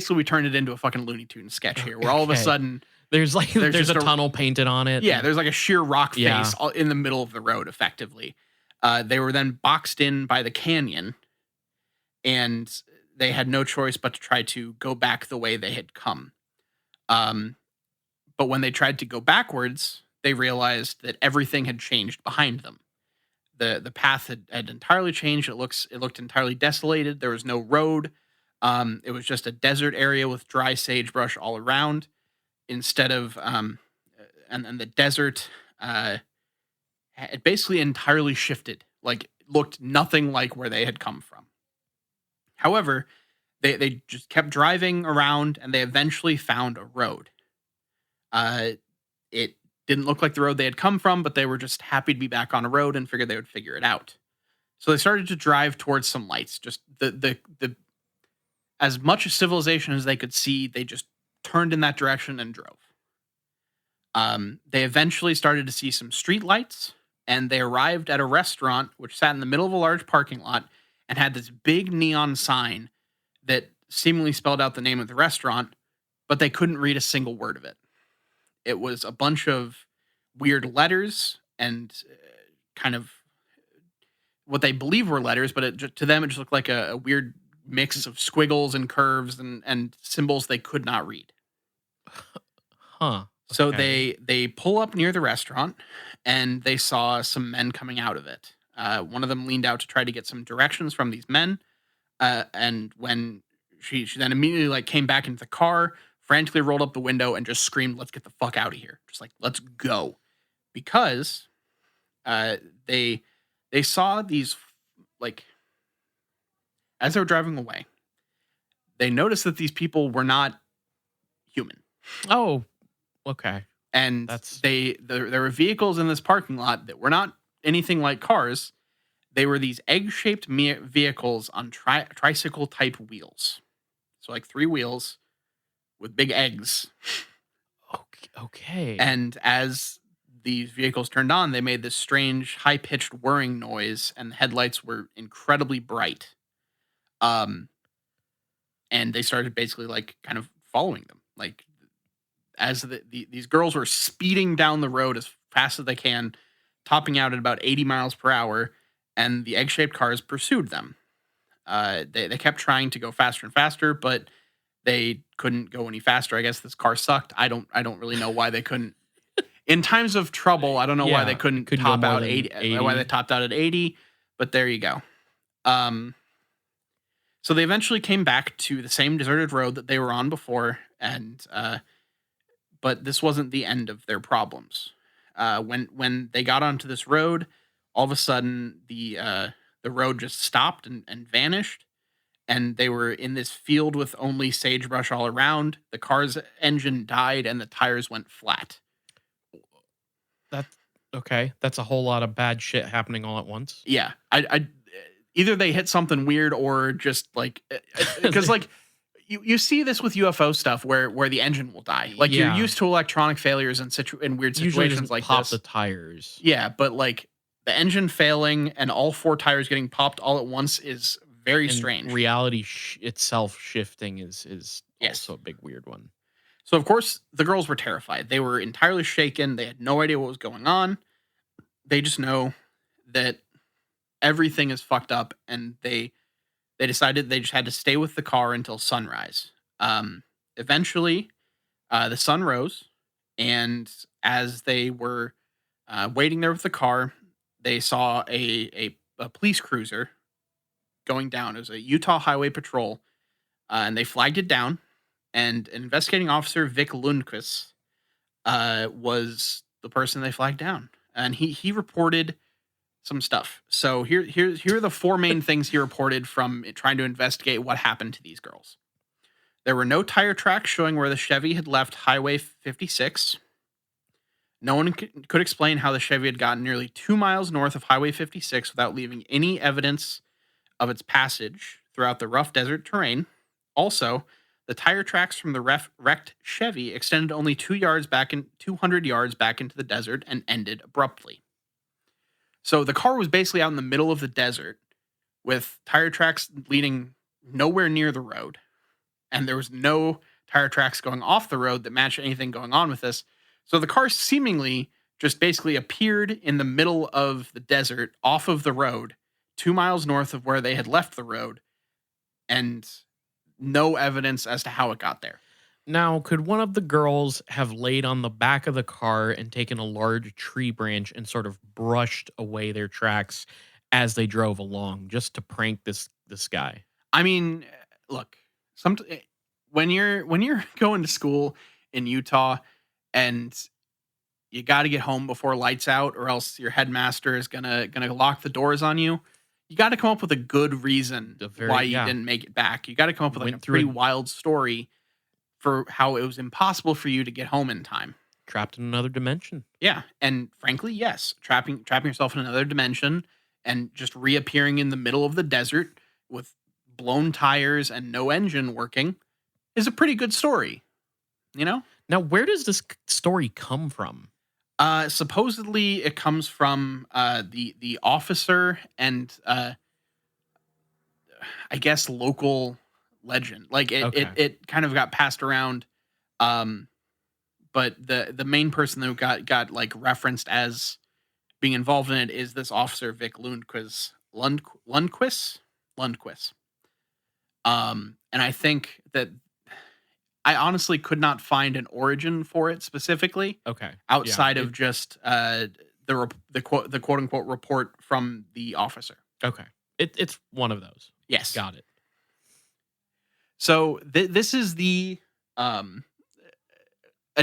we turned it into a fucking Looney Tunes sketch here, where all of a Okay. sudden There's like there's just a tunnel painted on it. yeah, there's like a sheer rock Yeah. face in the middle of the road, effectively. They were then boxed in by the canyon, and they had no choice but to try to go back the way they had come. Um, but when they tried to go backwards, they realized that everything had changed behind them. The path had entirely changed. It looked entirely desolated. There was no road. It was just a desert area with dry sagebrush all around. Instead of and the desert had basically entirely shifted. Like looked nothing like where they had come from. However, they just kept driving around and they eventually found a road. It didn't look like the road they had come from, but they were just happy to be back on a road and figured they would figure it out. So they started to drive towards some lights. Just the as much civilization as they could see, they just turned in that direction and drove. They eventually started to see some street lights, and they arrived at a restaurant which sat in the middle of a large parking lot and had this big neon sign that seemingly spelled out the name of the restaurant, but they couldn't read a single word of it. It was a bunch of weird letters and kind of what they believe were letters, but to them it just looked like a weird mix of squiggles and curves and symbols they could not read. Huh. So Okay. they pull up near the restaurant and they saw some men coming out of it. One of them leaned out to try to get some directions from these men. And when she then immediately like came back into the car, frantically rolled up the window and just screamed, "Let's get the fuck out of here!" Just like let's go, because uh, they they saw these like as they were driving away, they noticed that these people were not human, Oh, okay. and That's there were vehicles in this parking lot that were not anything like cars. They were these egg-shaped vehicles on tricycle-type wheels. So like 3 wheels with big eggs. Okay. And as these vehicles turned on, they made this strange, high-pitched whirring noise, and the headlights were incredibly bright. And they started basically like kind of following them. Like as these girls were speeding down the road as fast as they can, topping out at about 80 miles per hour, and the egg-shaped cars pursued them. They kept trying to go faster and faster, but they couldn't go any faster. I guess this car sucked. I don't really know why they couldn't. In times of trouble, I don't know why they couldn't top out 80. Why they topped out at 80, but there you go. So they eventually came back to the same deserted road that they were on before, and but this wasn't the end of their problems. When they got onto this road, all of a sudden the road just stopped and vanished, and they were in this field with only sagebrush all around. The car's engine died, and the tires went flat. That's okay. That's a whole lot of bad shit happening all at once. Yeah, I either they hit something weird or just like because like you see this with UFO stuff where the engine will die. Like you're used to electronic failures in weird situations like pop this. The tires. Yeah, but like the engine failing and all 4 tires getting popped all at once is very strange. Reality itself shifting is also a big weird one. So, of course, the girls were terrified. They were entirely shaken. They had no idea what was going on. They just know that everything is fucked up, and they decided they just had to stay with the car until sunrise. Eventually, the sun rose, and as they were waiting there with the car, they saw a police cruiser going down. It was a Utah Highway Patrol, and they flagged it down. And investigating officer Vic Lundquist was the person they flagged down, and he reported some stuff. So here are the 4 main things he reported from trying to investigate what happened to these girls. There were no tire tracks showing where the Chevy had left Highway 56. No one could explain how the Chevy had gotten nearly 2 miles north of Highway 56 without leaving any evidence of its passage throughout the rough desert terrain. Also, the tire tracks from the wrecked Chevy extended only 200 yards back into the desert and ended abruptly. So the car was basically out in the middle of the desert with tire tracks leading nowhere near the road. And there was no tire tracks going off the road that matched anything going on with this. So the car seemingly just basically appeared in the middle of the desert off of the road, 2 miles north of where they had left the road, and no evidence as to how it got there. Now, could one of the girls have laid on the back of the car and taken a large tree branch and sort of brushed away their tracks as they drove along just to prank this guy? I mean, look, when you're going to school in Utah and you got to get home before lights out, or else your headmaster is gonna lock the doors on you. You got to come up with a good reason why you didn't make it back. You got to come up with like a pretty wild story for how it was impossible for you to get home in time. Trapped in another dimension. Yeah, and frankly, yes, trapping yourself in another dimension and just reappearing in the middle of the desert with blown tires and no engine working is a pretty good story. You know? Now, where does this story come from? Supposedly it comes from the officer and I guess local legend. Like it kind of got passed around. But the main person who got like referenced as being involved in it is this officer Vic Lundquist. And I think that I honestly could not find an origin for it specifically. Okay. Outside of just the quote unquote report from the officer. Okay. It's one of those. Yes. Got it. So this is the a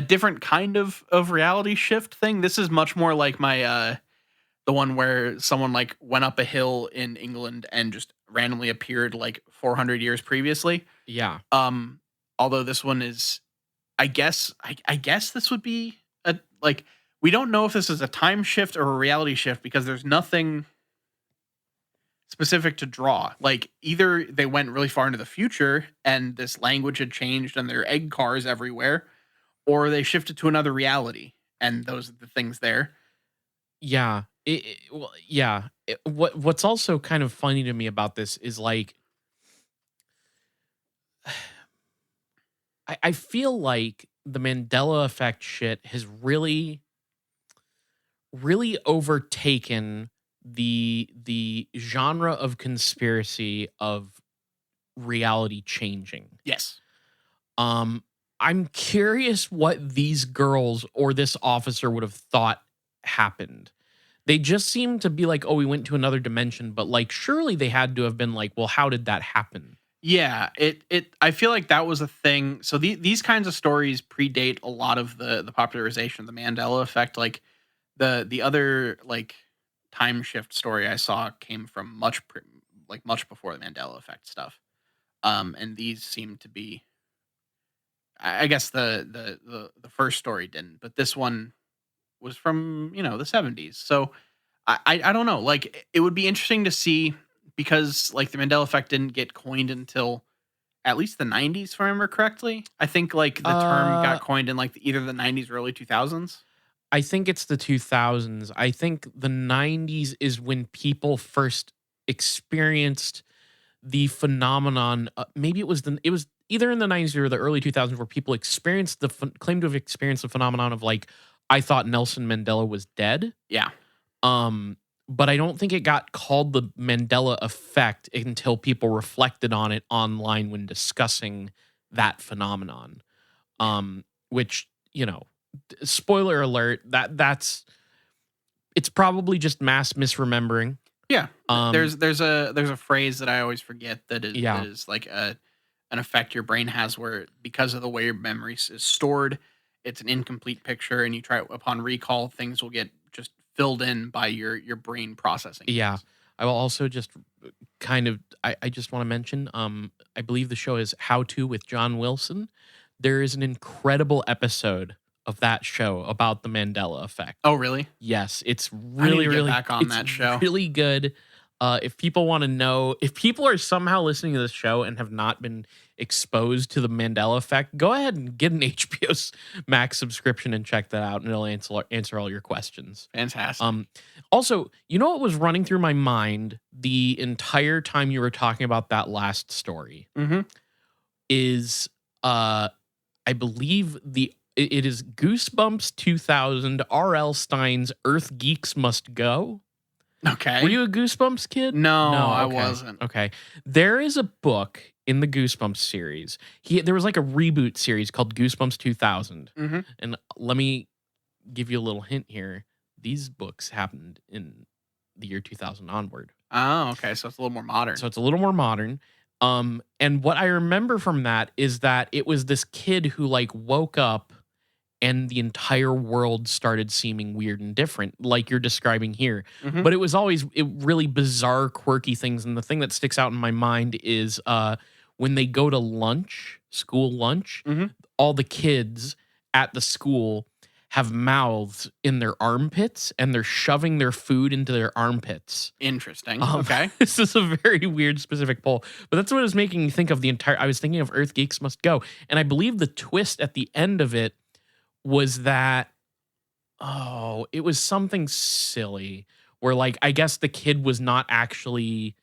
different kind of reality shift thing. This is much more like my the one where someone like went up a hill in England and just randomly appeared like 400 years previously. Yeah. Although this one is, I guess this would be a like we don't know if this is a time shift or a reality shift because there's nothing specific to draw. Like either they went really far into the future and this language had changed and there are egg cars everywhere, or they shifted to another reality and those are the things there. Yeah. Well, yeah. What's also kind of funny to me about this is like I feel like the Mandela effect shit has really overtaken the genre of conspiracy of reality changing. Yes. I'm curious what these girls or this officer would have thought happened. They just seem to be like, oh, we went to another dimension, but like surely they had to have been like, well, how did that happen? Yeah, I feel like that was a thing. So these kinds of stories predate a lot of the popularization of the Mandela effect. Like the other like time shift story I saw came from much before the Mandela effect stuff. And these seem to be, I guess the first story didn't, but this one was from the 70s. So I don't know. Like it would be interesting to see because like the Mandela effect didn't get coined until at least the 90s, if I remember correctly. I think like the term got coined in like either the 90s or early 2000s. I think it's the 2000s. I think the 90s is when people first experienced the phenomenon. Maybe it was either in the 90s or the early 2000s where people experienced claimed to have experienced the phenomenon of like, I thought Nelson Mandela was dead. Yeah. But I don't think it got called the Mandela effect until people reflected on it online when discussing that phenomenon. Which, spoiler alert, it's probably just mass misremembering. Yeah. There's a phrase that I always forget that is like an effect your brain has where because of the way your memory is stored, it's an incomplete picture, and you try upon recall, things will get just filled in by your brain processing. Yeah. I will also just kind of I just want to mention I believe the show is How To with John Wilson. There is an incredible episode of that show about the Mandela effect. Oh, really? Yes, it's really really back on that show. Really good. If people want to know, if people are somehow listening to this show and have not been exposed to the Mandela effect, go ahead and get an HBO Max subscription and check that out, and it'll answer all your questions. Fantastic. Also, you know what was running through my mind the entire time you were talking about that last story? Mm-hmm. Is I believe it is Goosebumps 2000 R.L. Stein's Earth Geeks Must Go. Okay. Were you a Goosebumps kid? No, okay. I wasn't. Okay. There is a book in the Goosebumps series. There was like a reboot series called Goosebumps 2000. Mm-hmm. And let me give you a little hint here. These books happened in the year 2000 onward. Oh, okay. So it's a little more modern. And what I remember from that is that it was this kid who like woke up and the entire world started seeming weird and different, like you're describing here. Mm-hmm. But it was always really bizarre, quirky things. And the thing that sticks out in my mind is when they go to lunch, school lunch, mm-hmm. all the kids at the school have mouths in their armpits and they're shoving their food into their armpits. Interesting. Okay. This is a very weird specific poll, but that's what was making me think of I was thinking of Earth Geeks Must Go. And I believe the twist at the end of it was that, it was something silly where like, I guess the kid was not actually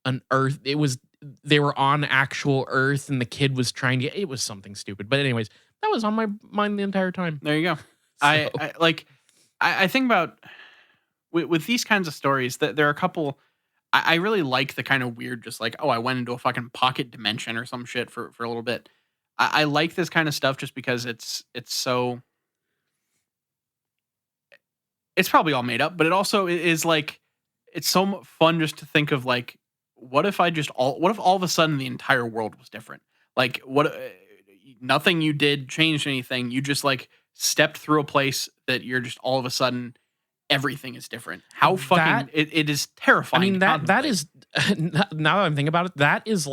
an Earth. They were on actual Earth and the kid was it was something stupid. But anyways, that was on my mind the entire time. There you go. So. I think about with these kinds of stories that there are a couple. I really like the kind of weird, just like, I went into a fucking pocket dimension or some shit for a little bit. I like this kind of stuff just because it's so. It's probably all made up, but it also is like it's so fun just to think of like, what if all of a sudden the entire world was different? Like what? Nothing you did changed anything. You just like stepped through a place that you're just all of a sudden everything is different. How fucking it is terrifying. I mean that is now that I'm thinking about it, that is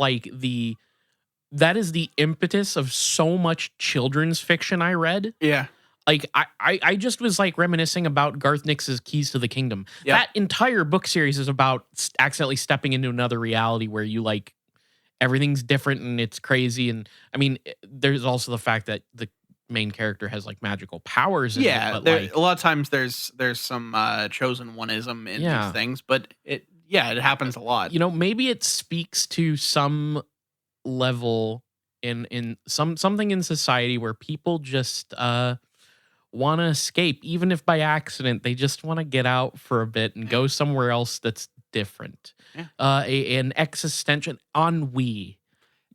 the impetus of so much children's fiction I read. Yeah. Like I just was like reminiscing about Garth Nix's Keys to the Kingdom. Yep. That entire book series is about accidentally stepping into another reality where you like everything's different and it's crazy. And I mean, there's also the fact that the main character has like magical powers in it, Yeah, but there like a lot of times there's some chosen oneism in these yeah, things, but it happens a lot. maybe it speaks to some level in something in society where people just want to escape, even if by accident. They just want to get out for a bit and Yeah. go somewhere else that's different. Yeah. An existential ennui,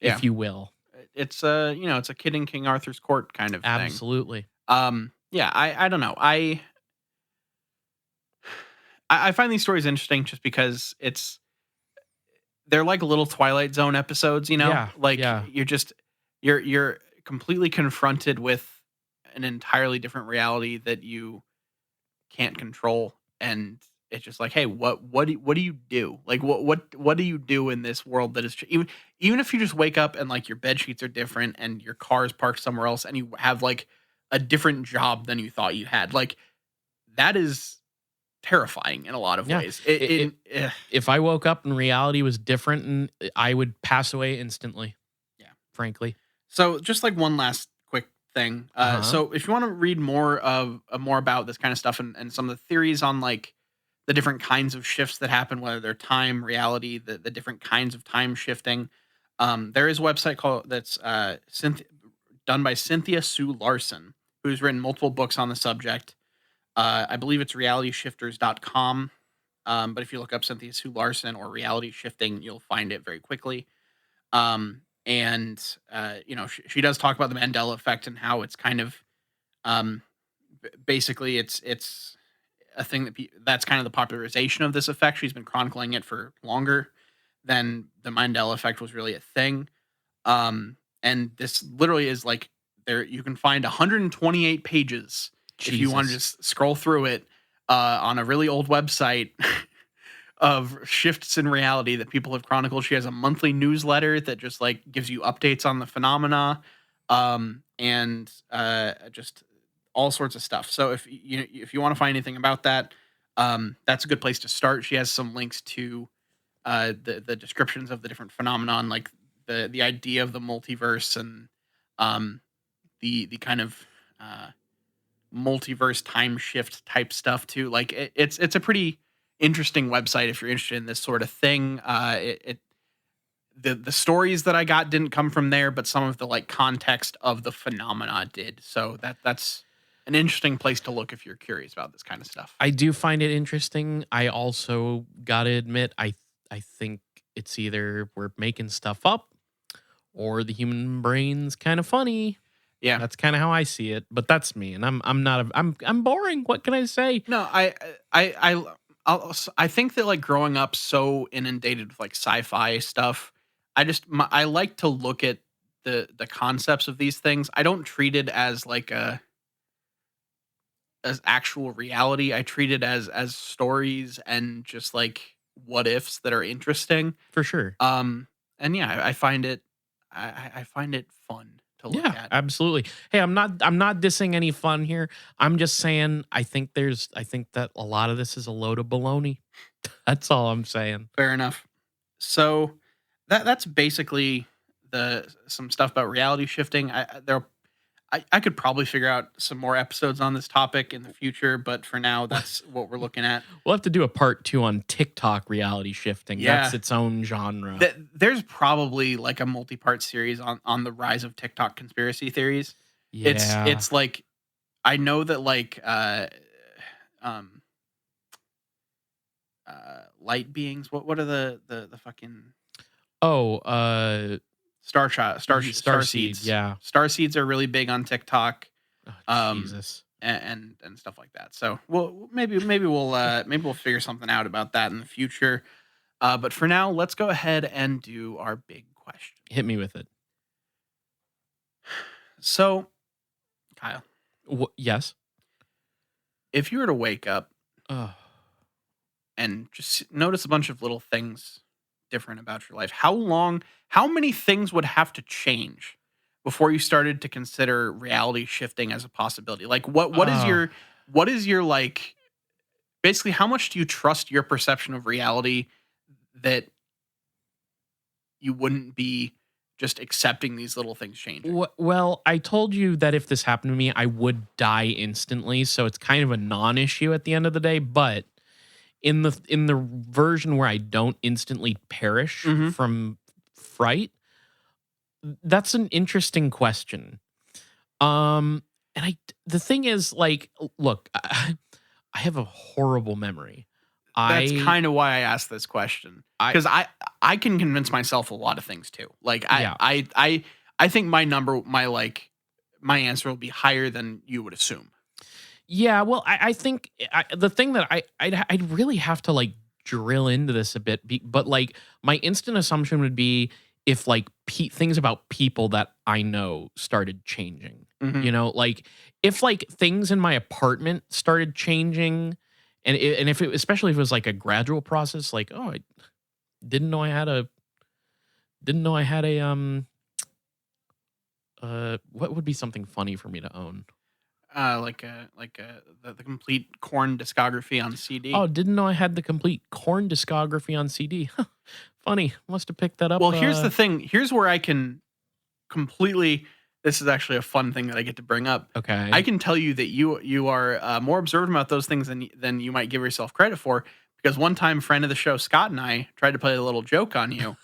Yeah. if you will. It's it's a kid in King Arthur's court kind of thing. Absolutely. Yeah, I don't know. I find these stories interesting just because they're like little Twilight Zone episodes, Yeah, like yeah. you're completely confronted with an entirely different reality that you can't control, and it's just like, hey, what do you do? Like what do you do in this world that is even if you just wake up and like your bed sheets are different and your car is parked somewhere else and you have like a different job than you thought you had, like that is terrifying in a lot of Yeah. ways. If I woke up and reality was different, and I would pass away instantly. Yeah. Frankly. So just like one last quick thing. Uh-huh. So if you want to read more about this kind of stuff and some of the theories on like the different kinds of shifts that happen, whether they're time, reality, the different kinds of time shifting, there is a website called that's done by Cynthia Sue Larson, who's written multiple books on the subject. I believe it's realityshifters.com. But if you look up Cynthia Sue Larson or reality shifting, you'll find it very quickly. And she does talk about the Mandela effect and how it's kind of basically it's a thing that's kind of the popularization of this effect. She's been chronicling it for longer than the Mandela effect was really a thing. And this literally is like there you can find 128 pages if you want to Jesus. just scroll through it on a really old website of shifts in reality that people have chronicled. She has a monthly newsletter that just like gives you updates on the phenomena, and just all sorts of stuff. So if you want to find anything about that, that's a good place to start. She has some links to the descriptions of the different phenomenon, like the idea of the multiverse and the kind of multiverse time shift type stuff too. Like it's a pretty interesting website if you're interested in this sort of thing. The stories that I got didn't come from there, but some of the like context of the phenomena did. So that's an interesting place to look if you're curious about this kind of stuff. I do find it interesting. I also gotta admit, I think it's either we're making stuff up or the human brain's kind of funny. Yeah, That's kind of how I see it. But that's me, and I'm not I'm boring. What can I say? no, I think that like growing up so inundated with like sci-fi stuff, I like to look at the concepts of these things. I don't treat it as like as actual reality. I treat it as stories and just like what ifs that are interesting. For sure. And yeah, I find it I find it fun to look Yeah, at. absolutely. Hey, I'm not dissing any fun here. I'm just saying I think that a lot of this is a load of baloney. That's all I'm saying. Fair enough. So that's basically some stuff about reality shifting. I could probably figure out some more episodes on this topic in the future, but for now, that's what we're looking at. We'll have to do a part 2 on TikTok reality shifting. Yeah. That's its own genre. There's probably like a multi-part series on the rise of TikTok conspiracy theories. Yeah. It's like I know that like light beings. What are the fucking star seeds? Yeah. Star seeds are really big on TikTok. Oh, Jesus. And stuff like that. So maybe we'll figure something out about that in the future. But for now, let's go ahead and do our big question. Hit me with it. So, Kyle, Yes. if you were to wake up Oh. and just notice a bunch of little things different about your life, how many things would have to change before you started to consider reality shifting as a possibility? Like what is your like basically how much do you trust your perception of reality that you wouldn't be just accepting these little things changing? Well, I told you that if this happened to me, I would die instantly, so it's kind of a non-issue at the end of the day, but in the version where I don't instantly perish Mhm. from fright, that's an interesting question. And the thing is, like, look, I have a horrible memory. That's I kind of why I asked this question I because I can convince myself a lot of things too. Like yeah. I think my answer will be higher than you would assume. Yeah, well, I think the thing that I'd really have to like drill into this a bit, but like my instant assumption would be if like things about people that I know started changing. Mhm. Like if like things in my apartment started changing, and if it, especially if it was like a gradual process, like I didn't know I had a didn't know I had a what would be something funny for me to own? The complete Corn discography on CD. Oh, didn't know I had the complete Corn discography on CD. Funny. Must have picked that up. Well, here's the thing. Here's where I can completely. This is actually a fun thing that I get to bring up. I Okay. can tell you that you are more observant about those things than you might give yourself credit for. Because one time, friend of the show Scott and I tried to play a little joke on you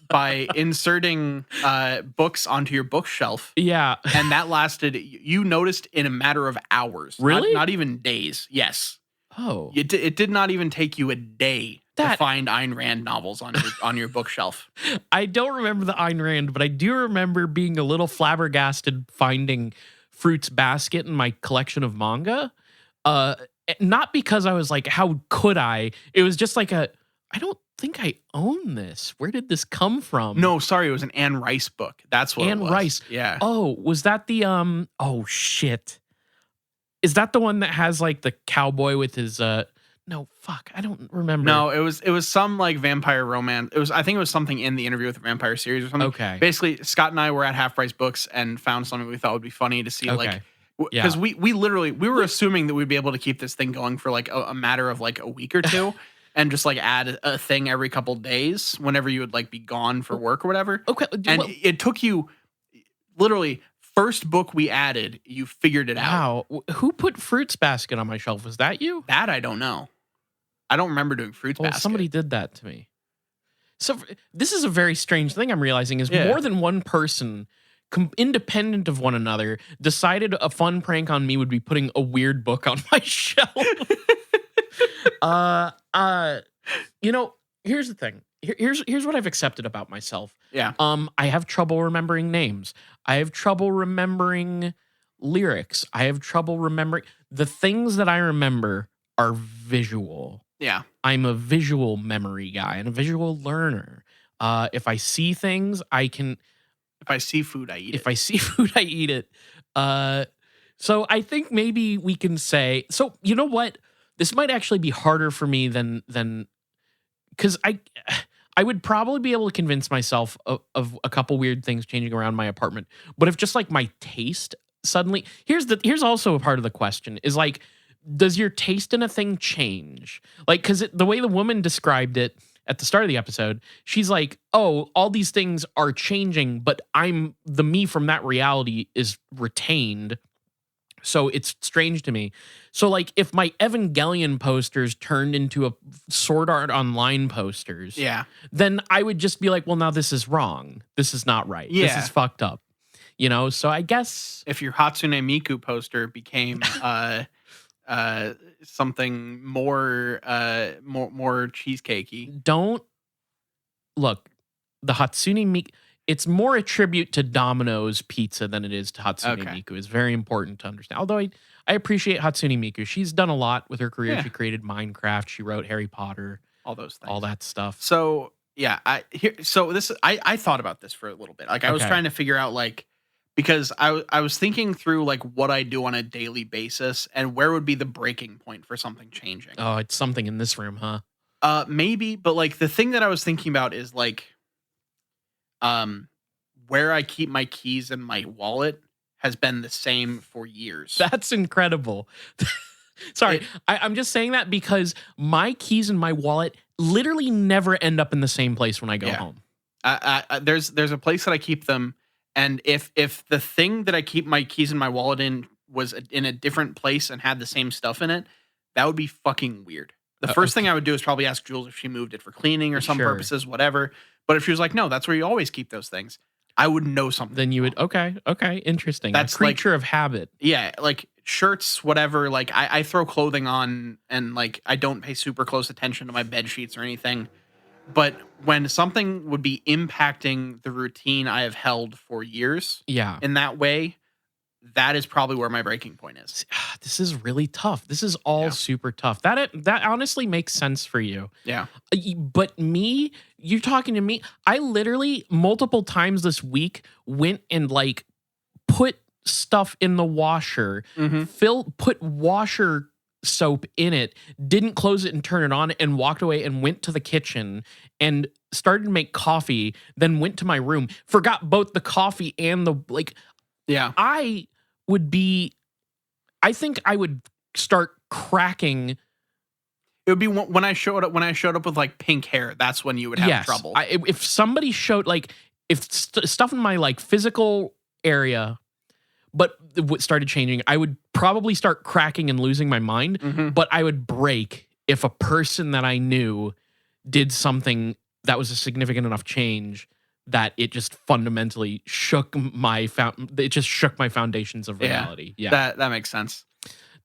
by inserting books onto your bookshelf, Yeah. and that lasted. You noticed in a matter of hours, Really? not even days. Yes, Oh. it did not even take you a day to That find Ayn Rand novels on your bookshelf. I don't remember the Ayn Rand, but I do remember being a little flabbergasted finding Fruits Basket in my collection of manga. Uh Not because I was like, how could I? It was just like I don't think I own this. Where did this come from? No, sorry, it was an Anne Rice book. That's what it Anne was. Rice. Yeah. Oh, was that the oh shit. Is that the one that has like the cowboy with his no, fuck. I don't remember. No, it was some like vampire romance. I think it was something in the Interview with the Vampire series or something. Okay. Basically, Scott and I were at Half Price Books and found something we thought would be funny to see Okay. because Yeah. we were assuming that we'd be able to keep this thing going for like a matter of like a week or two and just like add a thing every couple days whenever you would like be gone for work or whatever. Okay. And it took you literally first book we added, you figured it out. Wow. Who put Fruits Basket on my shelf? Was that you? That I don't know. I don't remember doing Fruits Well, Basket. somebody did that to me. So this is a very strange thing I'm realizing is Yeah. more than one person, independent of one another, decided a fun prank on me would be putting a weird book on my shelf. uh, uh, here's the thing. Here's what I've accepted about myself. Yeah. I have trouble remembering names. I have trouble remembering lyrics. I have trouble remembering the things that I remember are visual. Yeah. I'm a visual memory guy and a visual learner. If I see things, I can. If I see food, I eat it. If I see food, I eat it. So I think maybe we can say. So you know what? This might actually be harder for me than because I would probably be able to convince myself of a couple weird things changing around my apartment. But if just like my taste suddenly here's also a part of the question is like, does your taste in a thing change? Like, because the way the woman described it at the start of the episode, she's like, oh, all these things are changing, but the me from that reality is retained. So it's strange to me. So like if my Evangelion posters turned into a Sword Art Online posters, Yeah. then I would just be like, well, now this is wrong. This is not right. Yeah. This is fucked up. So I guess If your Hatsune Miku poster became something more cheesecakey. don't look, the Hatsune Miku, it's more a tribute to Domino's Pizza than it is to Hatsune Okay. Miku. It's very important to understand. Although I appreciate Hatsune Miku. She's done a lot with her career. Yeah. She created Minecraft. She wrote Harry Potter, All those things. all that stuff. So yeah, I thought about this for a little bit. Like I was Okay. trying to figure out like because I was thinking through like what I do on a daily basis and where would be the breaking point for something changing. Oh, it's something in this room, huh? Maybe, but like the thing that I was thinking about is like where I keep my keys and my wallet has been the same for years. That's incredible. Sorry, I'm just saying that because my keys and my wallet literally never end up in the same place when I go home. There's a place that I keep them, and if the thing that I keep my keys and my wallet in was in a different place and had the same stuff in it, that would be fucking weird. The first thing I would do is probably ask Jules if she moved it for cleaning or some purposes, whatever. But if she was like, no, that's where you always keep those things, I would know something. Then you would, okay, interesting. That's a creature of habit. Yeah, like shirts, whatever. Like I throw clothing on and like I don't pay super close attention to my bed sheets or anything. But when something would be impacting the routine I have held for years in that way, that is probably where my breaking point is. This is really tough. This is all super tough. That honestly makes sense for you. Yeah. But me, you're talking to me. I literally multiple times this week went and like put stuff in the washer, put washer soap in it, didn't close it and turn it on, and walked away and went to the kitchen and started to make coffee, then went to my room, forgot both the coffee and the like. Yeah. I think I would start cracking. It would be when I showed up with like pink hair. That's when you would have trouble. If somebody showed like if stuff in my like physical area, but started changing, I would probably start cracking and losing my mind. But I would break if a person that I knew did something that was a significant enough change that it just fundamentally shook my foundations of reality. Yeah. That makes sense.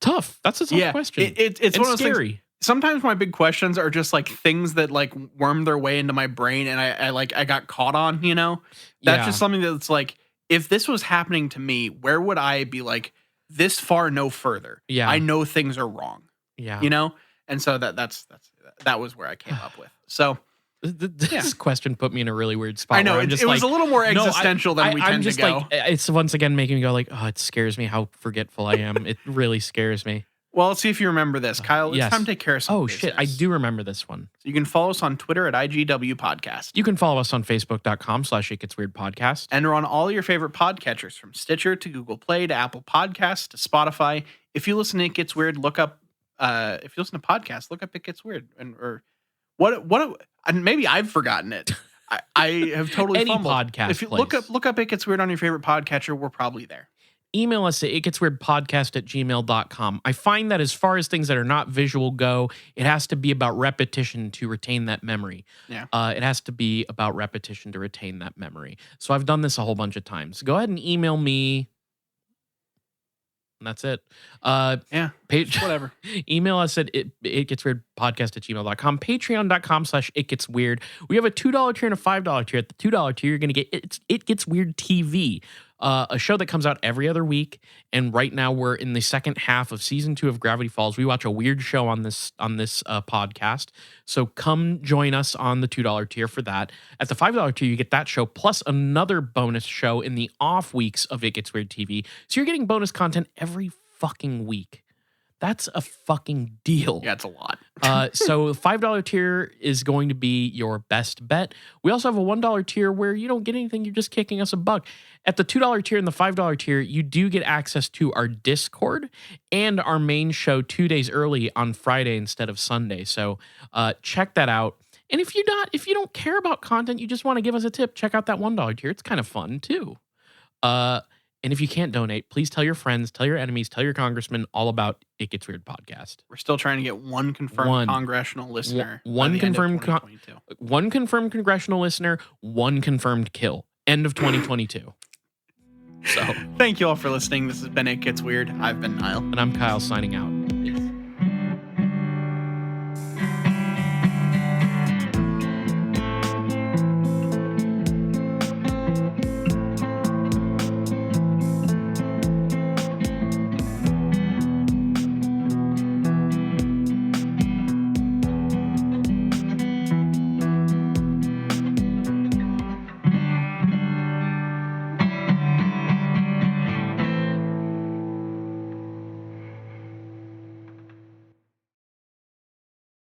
Tough. That's a tough question. It's one of those scary. Things, sometimes my big questions are just like things that like worm their way into my brain and I got caught on, you know? That's just something that's like, if this was happening to me, where would I be like this far, no further? Yeah. I know things are wrong. Yeah. You know? And so that was where I came up with. So this question put me in a really weird spot. I know it was a little more existential than we tend to go. Like, it's once again making me go like, oh, it scares me how forgetful I am. It really scares me. Well, let's see if you remember this, Kyle. It's time to take care of some business. Shit, I do remember this one. So you can follow us on Twitter at IGW Podcast. You can follow us on Facebook.com/ItGetsWeirdPodcast. And we're on all your favorite podcatchers, from Stitcher to Google Play to Apple Podcasts to Spotify. If you listen to It Gets Weird, look up. If you listen to podcasts, look up It Gets Weird, and maybe I've forgotten it. I have totally Any fumbled. podcast. If you look up It Gets Weird on your favorite podcatcher, we're probably there. Email us at itgetsweirdpodcast@gmail.com. I find that as far as things that are not visual go, it has to be about repetition to retain that memory. Yeah. It has to be about repetition to retain that memory. So I've done this a whole bunch of times. Go ahead and email me. And that's it. Whatever. Email us at itgetsweirdpodcast@gmail.com. Patreon.com/itgetsweird. We have a $2 tier and a $5 tier. At the $2 tier, you're going to get It Gets Weird TV, a show that comes out every other week. And right now we're in the second half of season 2 of Gravity Falls. We watch a weird show on this podcast. So come join us on the $2 tier for that. At the $5 tier, you get that show plus another bonus show in the off weeks of It Gets Weird TV. So you're getting bonus content every fucking week. That's a fucking deal. Yeah, it's a lot. So the $5 tier is going to be your best bet. We also have a $1 tier where you don't get anything. You're just kicking us a buck. At the $2 tier and the $5 tier, you do get access to our Discord and our main show 2 days early on Friday instead of Sunday. So check that out. And if you don't care about content, you just want to give us a tip, check out that $1 tier. It's kind of fun too. And if you can't donate, please tell your friends, tell your enemies, tell your congressman all about It Gets Weird Podcast. We're still trying to get one confirmed congressional listener. One confirmed congressional listener, one confirmed kill. End of 2022. So, thank you all for listening. This has been It Gets Weird. I've been Niall. And I'm Kyle signing out.